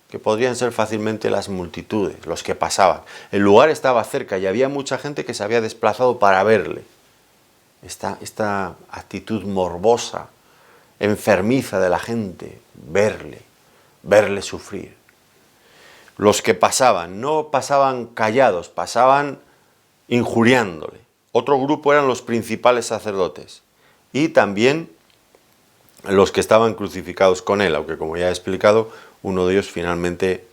que podrían ser fácilmente las multitudes, los que pasaban. El lugar estaba cerca y había mucha gente que se había desplazado para verle. Esta actitud morbosa, enfermiza de la gente, verle sufrir. Los que pasaban, no pasaban callados, pasaban injuriándole. Otro grupo eran los principales sacerdotes y también los que estaban crucificados con él, aunque como ya he explicado, uno de ellos finalmente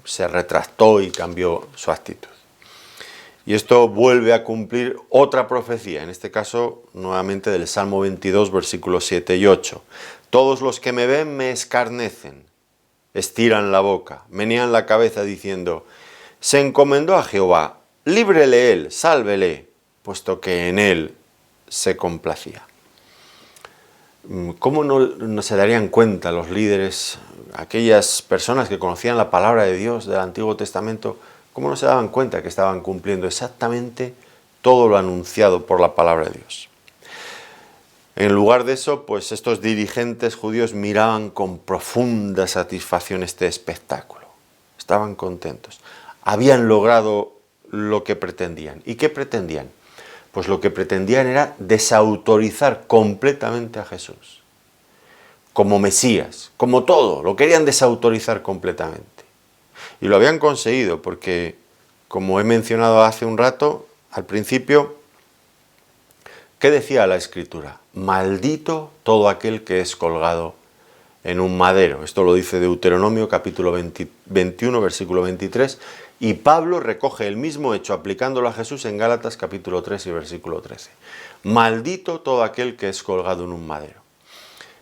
se retractó y cambió su actitud. Y esto vuelve a cumplir otra profecía, en este caso nuevamente del Salmo 22, versículos 7 y 8. Todos los que me ven me escarnecen, estiran la boca, menean la cabeza diciendo, se encomendó a Jehová, líbrele él, sálvele, puesto que en él se complacía. ¿Cómo no se darían cuenta los líderes, aquellas personas que conocían la palabra de Dios del Antiguo Testamento, cómo no se daban cuenta que estaban cumpliendo exactamente todo lo anunciado por la palabra de Dios? En lugar de eso, pues estos dirigentes judíos miraban con profunda satisfacción este espectáculo. Estaban contentos. Habían logrado lo que pretendían. ¿Y qué pretendían? Pues lo que pretendían era desautorizar completamente a Jesús. Como Mesías, como todo, lo querían desautorizar completamente. Y lo habían conseguido porque, como he mencionado hace un rato, al principio, ¿qué decía la Escritura? Maldito todo aquel que es colgado en un madero. Esto lo dice Deuteronomio capítulo 21, versículo 23, y Pablo recoge el mismo hecho aplicándolo a Jesús en Gálatas capítulo 3 y versículo 13. Maldito todo aquel que es colgado en un madero.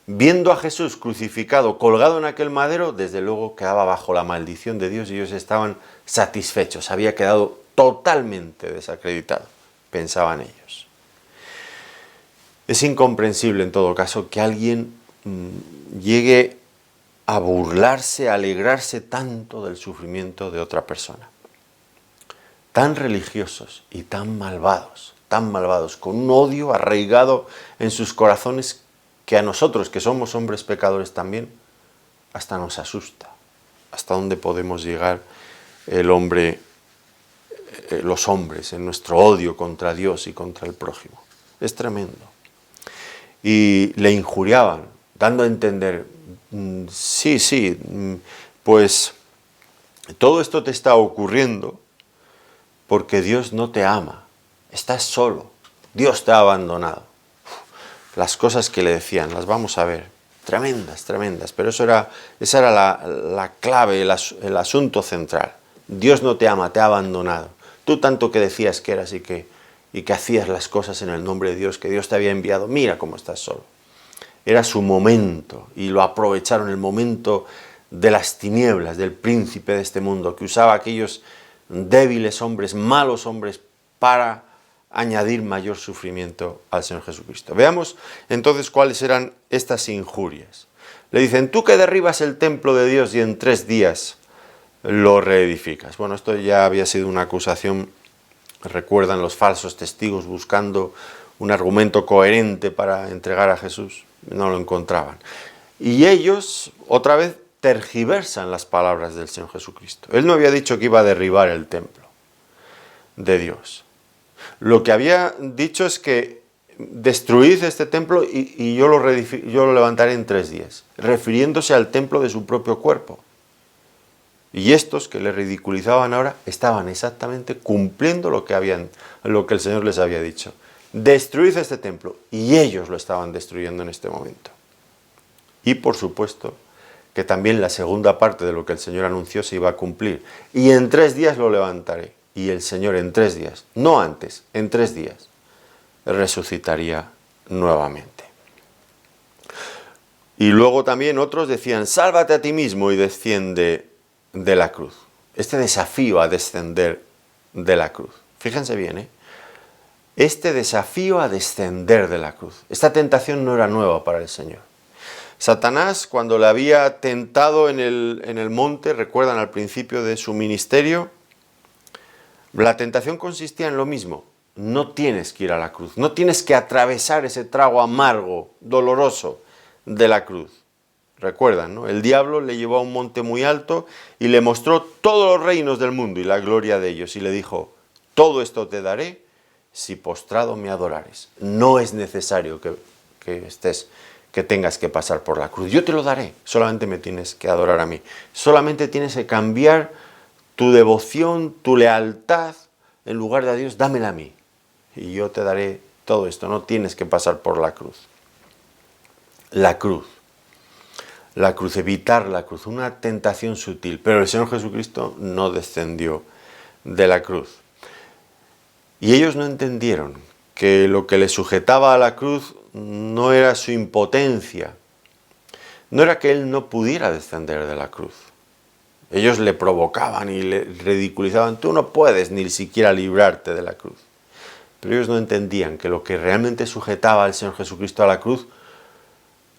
Viendo a Jesús crucificado, colgado en aquel madero, desde luego quedaba bajo la maldición de Dios y ellos estaban satisfechos. Había quedado totalmente desacreditado, pensaban ellos. Es incomprensible en todo caso que alguien llegue a burlarse, a alegrarse tanto del sufrimiento de otra persona. Tan religiosos y tan malvados, con un odio arraigado en sus corazones que a nosotros, que somos hombres pecadores también, hasta nos asusta. Hasta dónde podemos llegar los hombres, en nuestro odio contra Dios y contra el prójimo. Es tremendo. Y le injuriaban, dando a entender, pues todo esto te está ocurriendo porque Dios no te ama, estás solo, Dios te ha abandonado. Las cosas que le decían, las vamos a ver, tremendas, pero esa era la clave, el asunto central. Dios no te ama, te ha abandonado. Tú tanto que decías que eras y que hacías las cosas en el nombre de Dios, que Dios te había enviado, mira cómo estás solo. Era su momento y lo aprovecharon, el momento de las tinieblas, del príncipe de este mundo, que usaba a aquellos débiles hombres, malos hombres, para añadir mayor sufrimiento al Señor Jesucristo. Veamos entonces cuáles eran estas injurias. Le dicen, tú que derribas el templo de Dios y en 3 días lo reedificas. Bueno, esto ya había sido una acusación, recuerdan los falsos testigos buscando un argumento coherente para entregar a Jesús. No lo encontraban. Y ellos, otra vez, tergiversan las palabras del Señor Jesucristo. Él no había dicho que iba a derribar el templo de Dios. Lo que había dicho es que destruid este templo y yo lo levantaré en 3 días, refiriéndose al templo de su propio cuerpo. Y estos que le ridiculizaban ahora estaban exactamente cumpliendo lo que el Señor les había dicho. Destruid este templo, y ellos lo estaban destruyendo en este momento. Y por supuesto que también la segunda parte de lo que el Señor anunció se iba a cumplir. Y en 3 días lo levantaré. Y el Señor en 3 días, no antes, en 3 días, resucitaría nuevamente. Y luego también otros decían, sálvate a ti mismo y desciende de la cruz. Este desafío a descender de la cruz. Fíjense bien, este desafío a descender de la cruz. Esta tentación no era nueva para el Señor. Satanás, cuando le había tentado en el monte, recuerdan al principio de su ministerio, la tentación consistía en lo mismo. No tienes que ir a la cruz, no tienes que atravesar ese trago amargo, doloroso de la cruz. Recuerdan, ¿no? El diablo le llevó a un monte muy alto y le mostró todos los reinos del mundo y la gloria de ellos. Y le dijo, todo esto te daré si postrado me adorares. No es necesario que tengas que pasar por la cruz. Yo te lo daré, solamente me tienes que adorar a mí. Solamente tienes que cambiar tu devoción, tu lealtad, en lugar de a Dios, dámela a mí. Y yo te daré todo esto, no tienes que pasar por la cruz. La cruz, evitar la cruz, una tentación sutil. Pero el Señor Jesucristo no descendió de la cruz. Y ellos no entendieron que lo que le sujetaba a la cruz no era su impotencia, no era que Él no pudiera descender de la cruz. Ellos le provocaban y le ridiculizaban, tú no puedes ni siquiera librarte de la cruz. Pero ellos no entendían que lo que realmente sujetaba al Señor Jesucristo a la cruz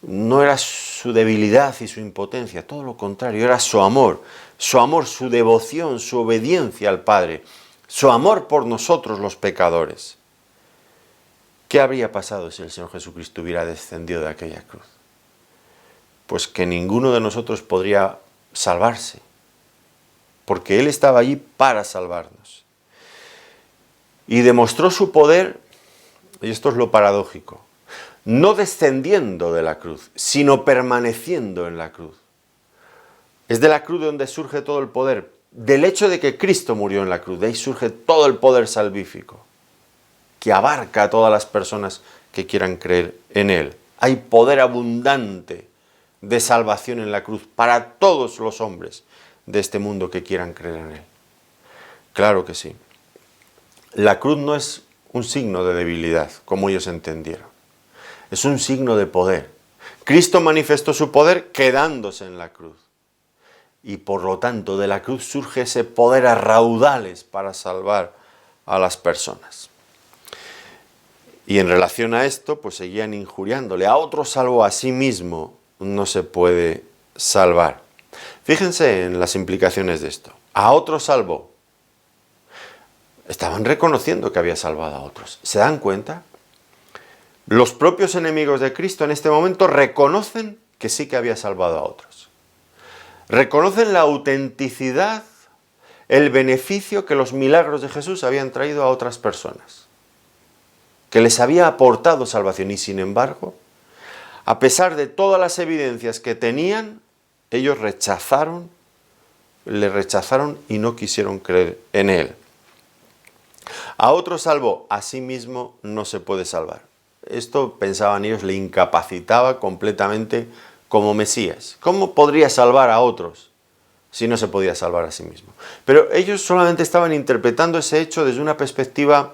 no era su debilidad y su impotencia, todo lo contrario, era su amor, su devoción, su obediencia al Padre, su amor por nosotros los pecadores. ¿Qué habría pasado si el Señor Jesucristo hubiera descendido de aquella cruz? Pues que ninguno de nosotros podría salvarse, porque Él estaba allí para salvarnos. Y demostró su poder, y esto es lo paradójico, no descendiendo de la cruz, sino permaneciendo en la cruz. Es de la cruz de donde surge todo el poder, del hecho de que Cristo murió en la cruz, de ahí surge todo el poder salvífico, que abarca a todas las personas que quieran creer en Él. Hay poder abundante de salvación en la cruz para todos los hombres de este mundo que quieran creer en Él. Claro que sí. La cruz no es un signo de debilidad, como ellos entendieron. Es un signo de poder. Cristo manifestó su poder quedándose en la cruz. Y por lo tanto, de la cruz surge ese poder a raudales para salvar a las personas. Y en relación a esto, pues seguían injuriándole. A otro salvo, a sí mismo no se puede salvar. Fíjense en las implicaciones de esto. A otro salvo. Estaban reconociendo que había salvado a otros. ¿Se dan cuenta? Los propios enemigos de Cristo en este momento reconocen que sí que había salvado a otros. Reconocen la autenticidad, el beneficio que los milagros de Jesús habían traído a otras personas, que les había aportado salvación, y sin embargo, a pesar de todas las evidencias que tenían, ellos le rechazaron y no quisieron creer en Él. A otro salvo, a sí mismo no se puede salvar. Esto, pensaban ellos, le incapacitaba completamente como Mesías. ¿Cómo podría salvar a otros si no se podía salvar a sí mismo? Pero ellos solamente estaban interpretando ese hecho desde una perspectiva,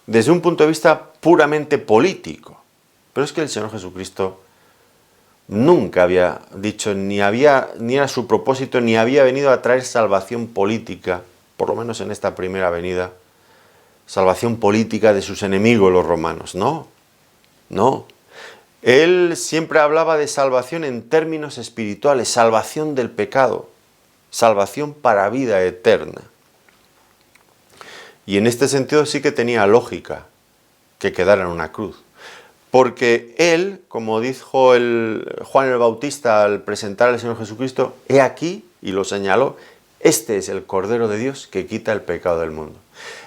desde un punto de vista puramente político. Pero es que el Señor Jesucristo nunca había dicho, ni era su propósito, ni había venido a traer salvación política, por lo menos en esta primera venida, salvación política de sus enemigos los romanos. No. Él siempre hablaba de salvación en términos espirituales, salvación del pecado, salvación para vida eterna. Y en este sentido sí que tenía lógica que quedara en una cruz. Porque Él, como dijo Juan el Bautista al presentar al Señor Jesucristo, he aquí, y lo señaló, este es el Cordero de Dios que quita el pecado del mundo.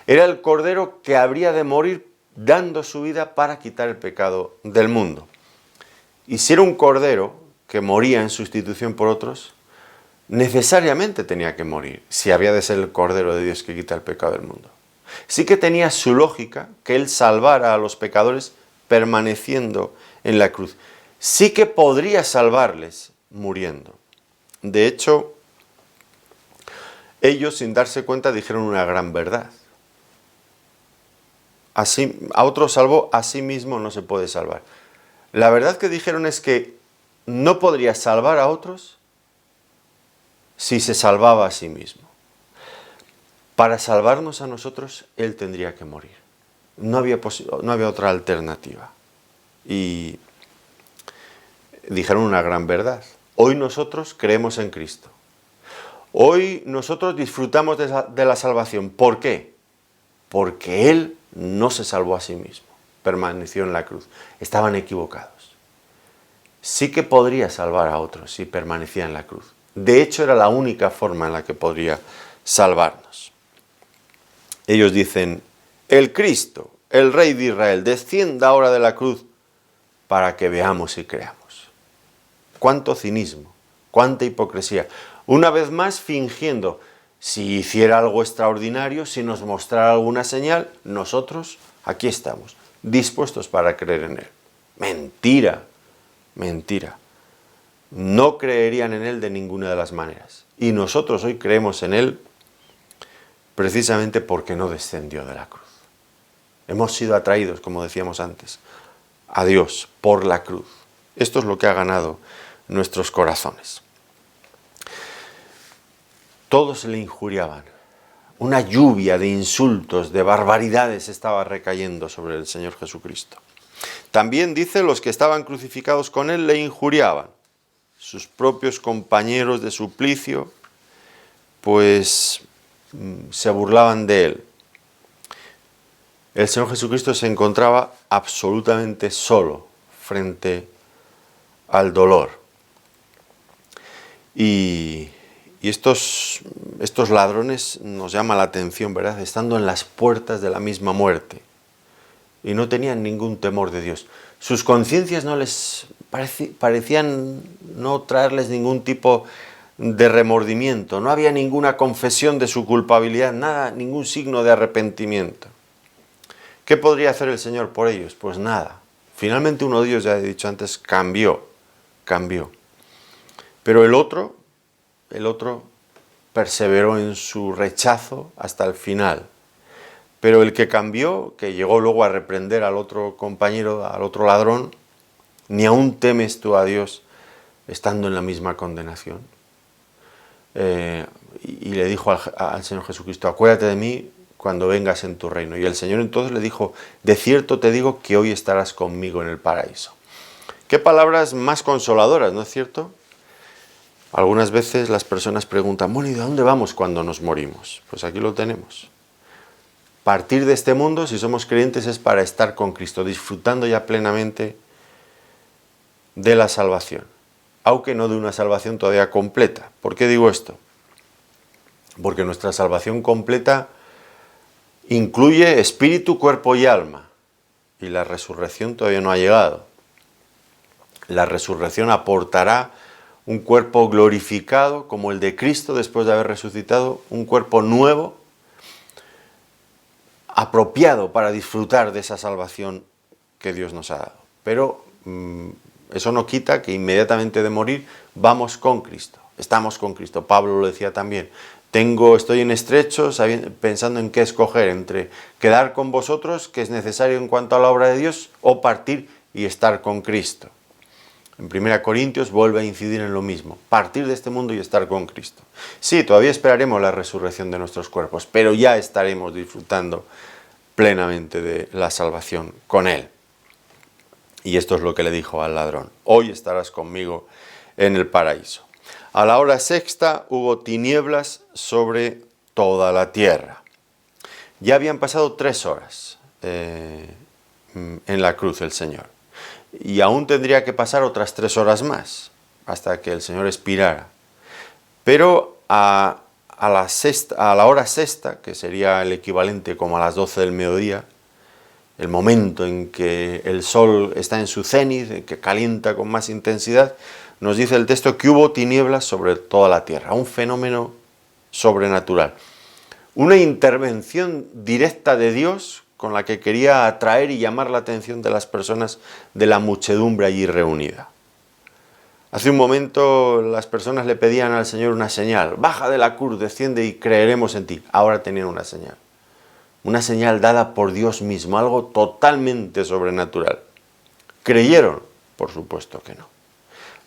Era el Cordero que habría de morir dando su vida para quitar el pecado del mundo. Y si era un Cordero que moría en sustitución por otros, necesariamente tenía que morir, si había de ser el Cordero de Dios que quita el pecado del mundo. Sí que tenía su lógica que Él salvara a los pecadores permaneciendo en la cruz. Sí que podría salvarles muriendo. De hecho, ellos, sin darse cuenta, dijeron una gran verdad. Así, a otro salvo, a sí mismo no se puede salvar. La verdad que dijeron es que no podría salvar a otros si se salvaba a sí mismo. Para salvarnos a nosotros, Él tendría que morir. No había otra alternativa. Y dijeron una gran verdad. Hoy nosotros creemos en Cristo. Hoy nosotros disfrutamos de la salvación. ¿Por qué? Porque Él no se salvó a sí mismo. Permaneció en la cruz. Estaban equivocados. Sí que podría salvar a otros si permanecía en la cruz. De hecho, era la única forma en la que podría salvarnos. Ellos dicen, el Cristo, el Rey de Israel, descienda ahora de la cruz para que veamos y creamos. Cuánto cinismo, cuánta hipocresía. Una vez más fingiendo, si hiciera algo extraordinario, si nos mostrara alguna señal, nosotros aquí estamos, dispuestos para creer en Él. Mentira, mentira. No creerían en Él de ninguna de las maneras. Y nosotros hoy creemos en Él precisamente porque no descendió de la cruz. Hemos sido atraídos, como decíamos antes, a Dios por la cruz. Esto es lo que ha ganado nuestros corazones. Todos le injuriaban. Una lluvia de insultos, de barbaridades estaba recayendo sobre el Señor Jesucristo. También dice, los que estaban crucificados con él le injuriaban. Sus propios compañeros de suplicio, pues se burlaban de él. El Señor Jesucristo se encontraba absolutamente solo frente al dolor. Y estos ladrones nos llaman la atención, ¿verdad? Estando en las puertas de la misma muerte. Y no tenían ningún temor de Dios. Sus conciencias no les parecían no traerles ningún tipo de remordimiento. No había ninguna confesión de su culpabilidad, nada, ningún signo de arrepentimiento. ¿Qué podría hacer el Señor por ellos? Pues nada. Finalmente uno de ellos, ya he dicho antes, cambió. Pero el otro perseveró en su rechazo hasta el final. Pero el que cambió, que llegó luego a reprender al otro compañero, al otro ladrón, ni aún temes tú a Dios estando en la misma condenación. Y le dijo al Señor Jesucristo, acuérdate de mí cuando vengas en tu reino. Y el Señor entonces le dijo, de cierto te digo que hoy estarás conmigo en el paraíso. Qué palabras más consoladoras, ¿no es cierto? Algunas veces las personas preguntan, bueno, ¿y de dónde vamos cuando nos morimos? Pues aquí lo tenemos. Partir de este mundo, si somos creyentes, es para estar con Cristo, disfrutando ya plenamente de la salvación, aunque no de una salvación todavía completa. ¿Por qué digo esto? Porque nuestra salvación completa incluye espíritu, cuerpo y alma, y la resurrección todavía no ha llegado. La resurrección aportará un cuerpo glorificado como el de Cristo después de haber resucitado, un cuerpo nuevo, apropiado para disfrutar de esa salvación que Dios nos ha dado. Pero eso no quita que inmediatamente de morir vamos con Cristo, estamos con Cristo. Pablo lo decía también, estoy en estrecho pensando en qué escoger, entre quedar con vosotros, que es necesario en cuanto a la obra de Dios, o partir y estar con Cristo. En 1 Corintios vuelve a incidir en lo mismo, partir de este mundo y estar con Cristo. Sí, todavía esperaremos la resurrección de nuestros cuerpos, pero ya estaremos disfrutando plenamente de la salvación con Él. Y esto es lo que le dijo al ladrón, hoy estarás conmigo en el paraíso. A la hora sexta hubo tinieblas sobre toda la tierra. Ya habían pasado 3 horas en la cruz el Señor. Y aún tendría que pasar otras 3 horas más, hasta que el Señor expirara. Pero a la hora sexta, que sería el equivalente como a las 12 del mediodía, el momento en que el sol está en su cenit, en que calienta con más intensidad, nos dice el texto que hubo tinieblas sobre toda la tierra, un fenómeno sobrenatural. Una intervención directa de Dios con la que quería atraer y llamar la atención de las personas de la muchedumbre allí reunida. Hace un momento las personas le pedían al Señor una señal, baja de la cruz, desciende y creeremos en ti. Ahora tenían una señal dada por Dios mismo, algo totalmente sobrenatural. ¿Creyeron? Por supuesto que no.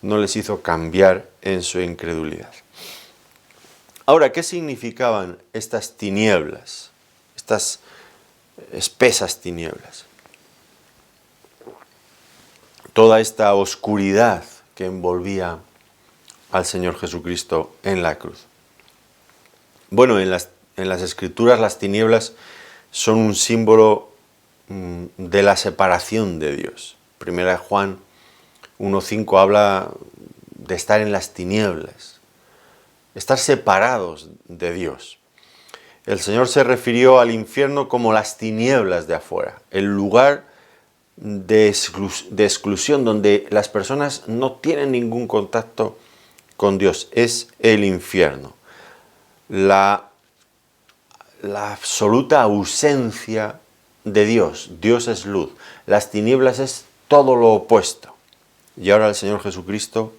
No les hizo cambiar en su incredulidad. Ahora, ¿qué significaban estas tinieblas? Estas espesas tinieblas. Toda esta oscuridad que envolvía al Señor Jesucristo en la cruz. Bueno, en las Escrituras las tinieblas son un símbolo de la separación de Dios. Primera Juan 1:5 habla de estar en las tinieblas, estar separados de Dios. El Señor se refirió al infierno como las tinieblas de afuera, el lugar de exclusión donde las personas no tienen ningún contacto con Dios. Es el infierno. La absoluta ausencia de Dios. Dios es luz. Las tinieblas es todo lo opuesto. Y ahora el Señor Jesucristo,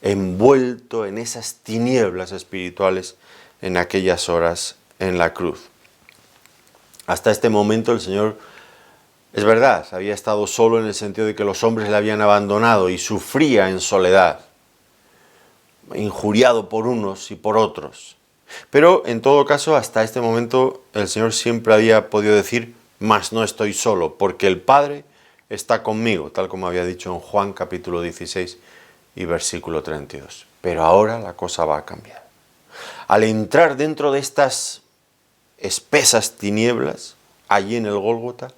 envuelto en esas tinieblas espirituales en aquellas horas en la cruz. Hasta este momento el Señor, es verdad, había estado solo en el sentido de que los hombres le habían abandonado y sufría en soledad, injuriado por unos y por otros. Pero en todo caso, hasta este momento el Señor siempre había podido decir, mas no estoy solo, porque el Padre está conmigo, tal como había dicho en Juan capítulo 16 y versículo 32. Pero ahora la cosa va a cambiar. Al entrar dentro de estas espesas tinieblas, allí en el Gólgota,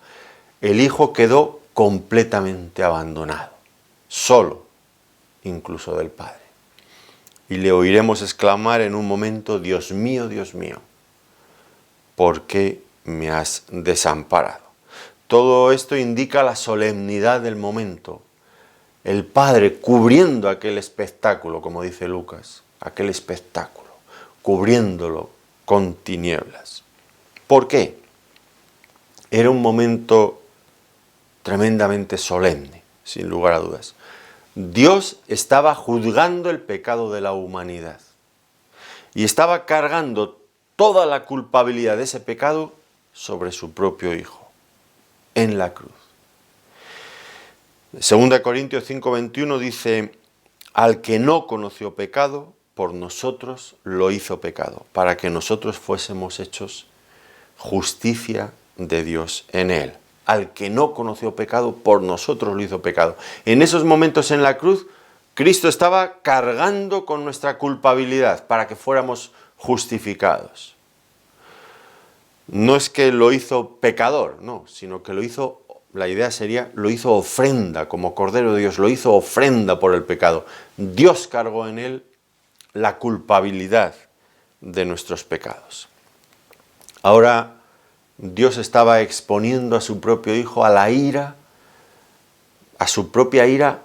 el Hijo quedó completamente abandonado, solo, incluso del Padre. Y le oiremos exclamar en un momento: Dios mío, ¿por qué me has desamparado? Todo esto indica la solemnidad del momento. El Padre cubriendo aquel espectáculo, como dice Lucas, aquel espectáculo, cubriéndolo con tinieblas. ¿Por qué? Era un momento tremendamente solemne, sin lugar a dudas. Dios estaba juzgando el pecado de la humanidad y estaba cargando toda la culpabilidad de ese pecado sobre su propio Hijo, en la cruz. 2 Corintios 5:21 dice: al que no conoció pecado, por nosotros lo hizo pecado, para que nosotros fuésemos hechos justicia de Dios en él. Al que no conoció pecado, por nosotros lo hizo pecado. En esos momentos en la cruz, Cristo estaba cargando con nuestra culpabilidad para que fuéramos justificados. No es que lo hizo pecador, no, sino que lo hizo, la idea sería, lo hizo ofrenda, como Cordero de Dios, lo hizo ofrenda por el pecado. Dios cargó en él la culpabilidad de nuestros pecados. Ahora Dios estaba exponiendo a su propio Hijo a la ira, a su propia ira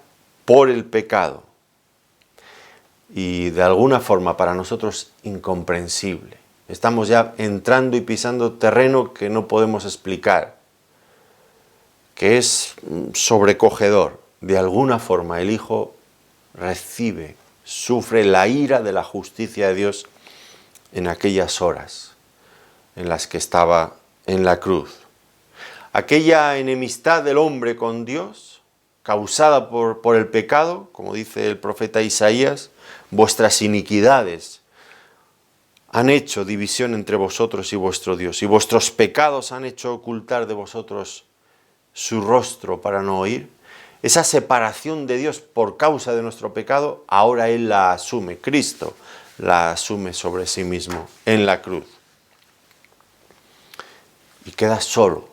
por el pecado. Y de alguna forma para nosotros incomprensible. Estamos ya entrando y pisando terreno que no podemos explicar, que es sobrecogedor. De alguna forma el Hijo recibe, sufre la ira de la justicia de Dios en aquellas horas en las que estaba en la cruz. Aquella enemistad del hombre con Dios, causada por el pecado, como dice el profeta Isaías: vuestras iniquidades han hecho división entre vosotros y vuestro Dios, y vuestros pecados han hecho ocultar de vosotros su rostro para no oír. Esa separación de Dios por causa de nuestro pecado, ahora Él la asume, Cristo la asume sobre sí mismo en la cruz. Y queda solo,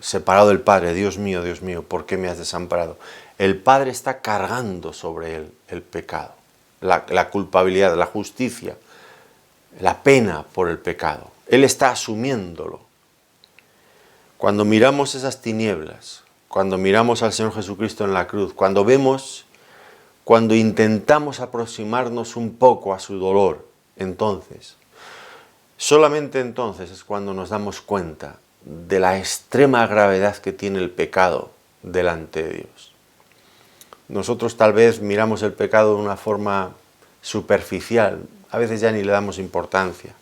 separado del Padre. Dios mío, ¿por qué me has desamparado? El Padre está cargando sobre él el pecado, la culpabilidad, la justicia, la pena por el pecado. Él está asumiéndolo. Cuando miramos esas tinieblas, cuando miramos al Señor Jesucristo en la cruz, cuando intentamos aproximarnos un poco a su dolor, entonces, solamente entonces es cuando nos damos cuenta de la extrema gravedad que tiene el pecado delante de Dios. Nosotros tal vez miramos el pecado de una forma superficial, a veces ya ni le damos importancia,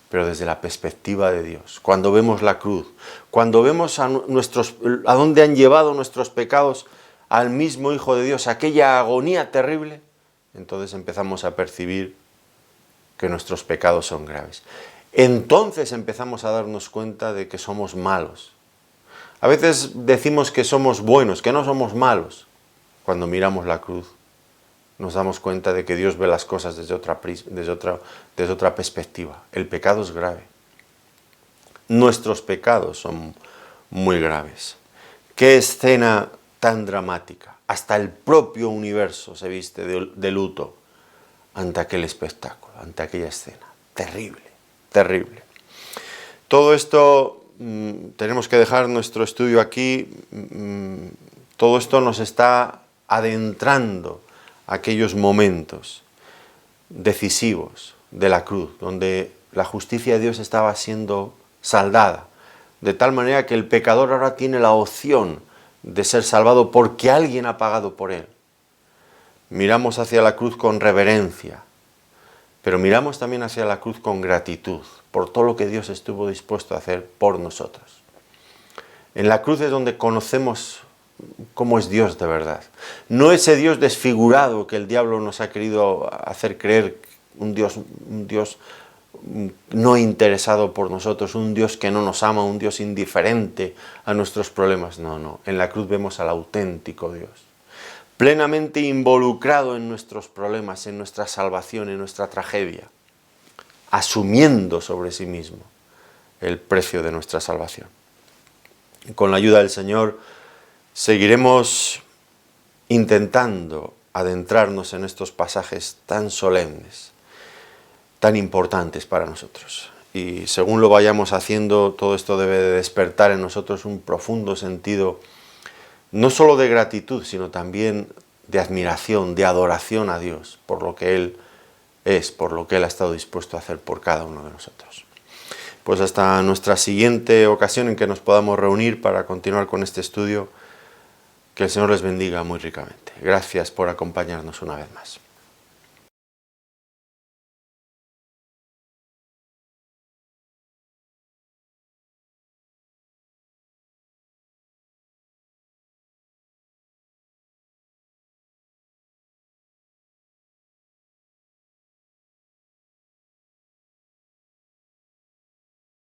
pero desde la perspectiva de Dios, cuando vemos la cruz, cuando vemos a dónde han llevado nuestros pecados al mismo Hijo de Dios, aquella agonía terrible, entonces empezamos a percibir que nuestros pecados son graves. Entonces empezamos a darnos cuenta de que somos malos. A veces decimos que somos buenos, que no somos malos. Cuando miramos la cruz, nos damos cuenta de que Dios ve las cosas desde otra perspectiva. El pecado es grave. Nuestros pecados son muy graves. ¡Qué escena tan dramática! Hasta el propio universo se viste de luto ante aquel espectáculo, ante aquella escena. Terrible, terrible. Todo esto, tenemos que dejar nuestro estudio aquí. Todo esto nos está adentrando a aquellos momentos decisivos de la cruz, donde la justicia de Dios estaba siendo saldada, de tal manera que el pecador ahora tiene la opción de ser salvado porque alguien ha pagado por él. Miramos hacia la cruz con reverencia, pero miramos también hacia la cruz con gratitud por todo lo que Dios estuvo dispuesto a hacer por nosotros. En la cruz es donde conocemos cómo es Dios de verdad. No ese Dios desfigurado que el diablo nos ha querido hacer creer, un Dios no interesado por nosotros, un Dios que no nos ama, un Dios indiferente a nuestros problemas. No, no. En la cruz vemos al auténtico Dios, plenamente involucrado en nuestros problemas, en nuestra salvación, en nuestra tragedia, asumiendo sobre sí mismo el precio de nuestra salvación. Con la ayuda del Señor seguiremos intentando adentrarnos en estos pasajes tan solemnes, tan importantes para nosotros. Y según lo vayamos haciendo, todo esto debe de despertar en nosotros un profundo sentido, no solo de gratitud, sino también de admiración, de adoración a Dios, por lo que Él es, por lo que Él ha estado dispuesto a hacer por cada uno de nosotros. Pues hasta nuestra siguiente ocasión en que nos podamos reunir para continuar con este estudio, que el Señor les bendiga muy ricamente. Gracias por acompañarnos una vez más.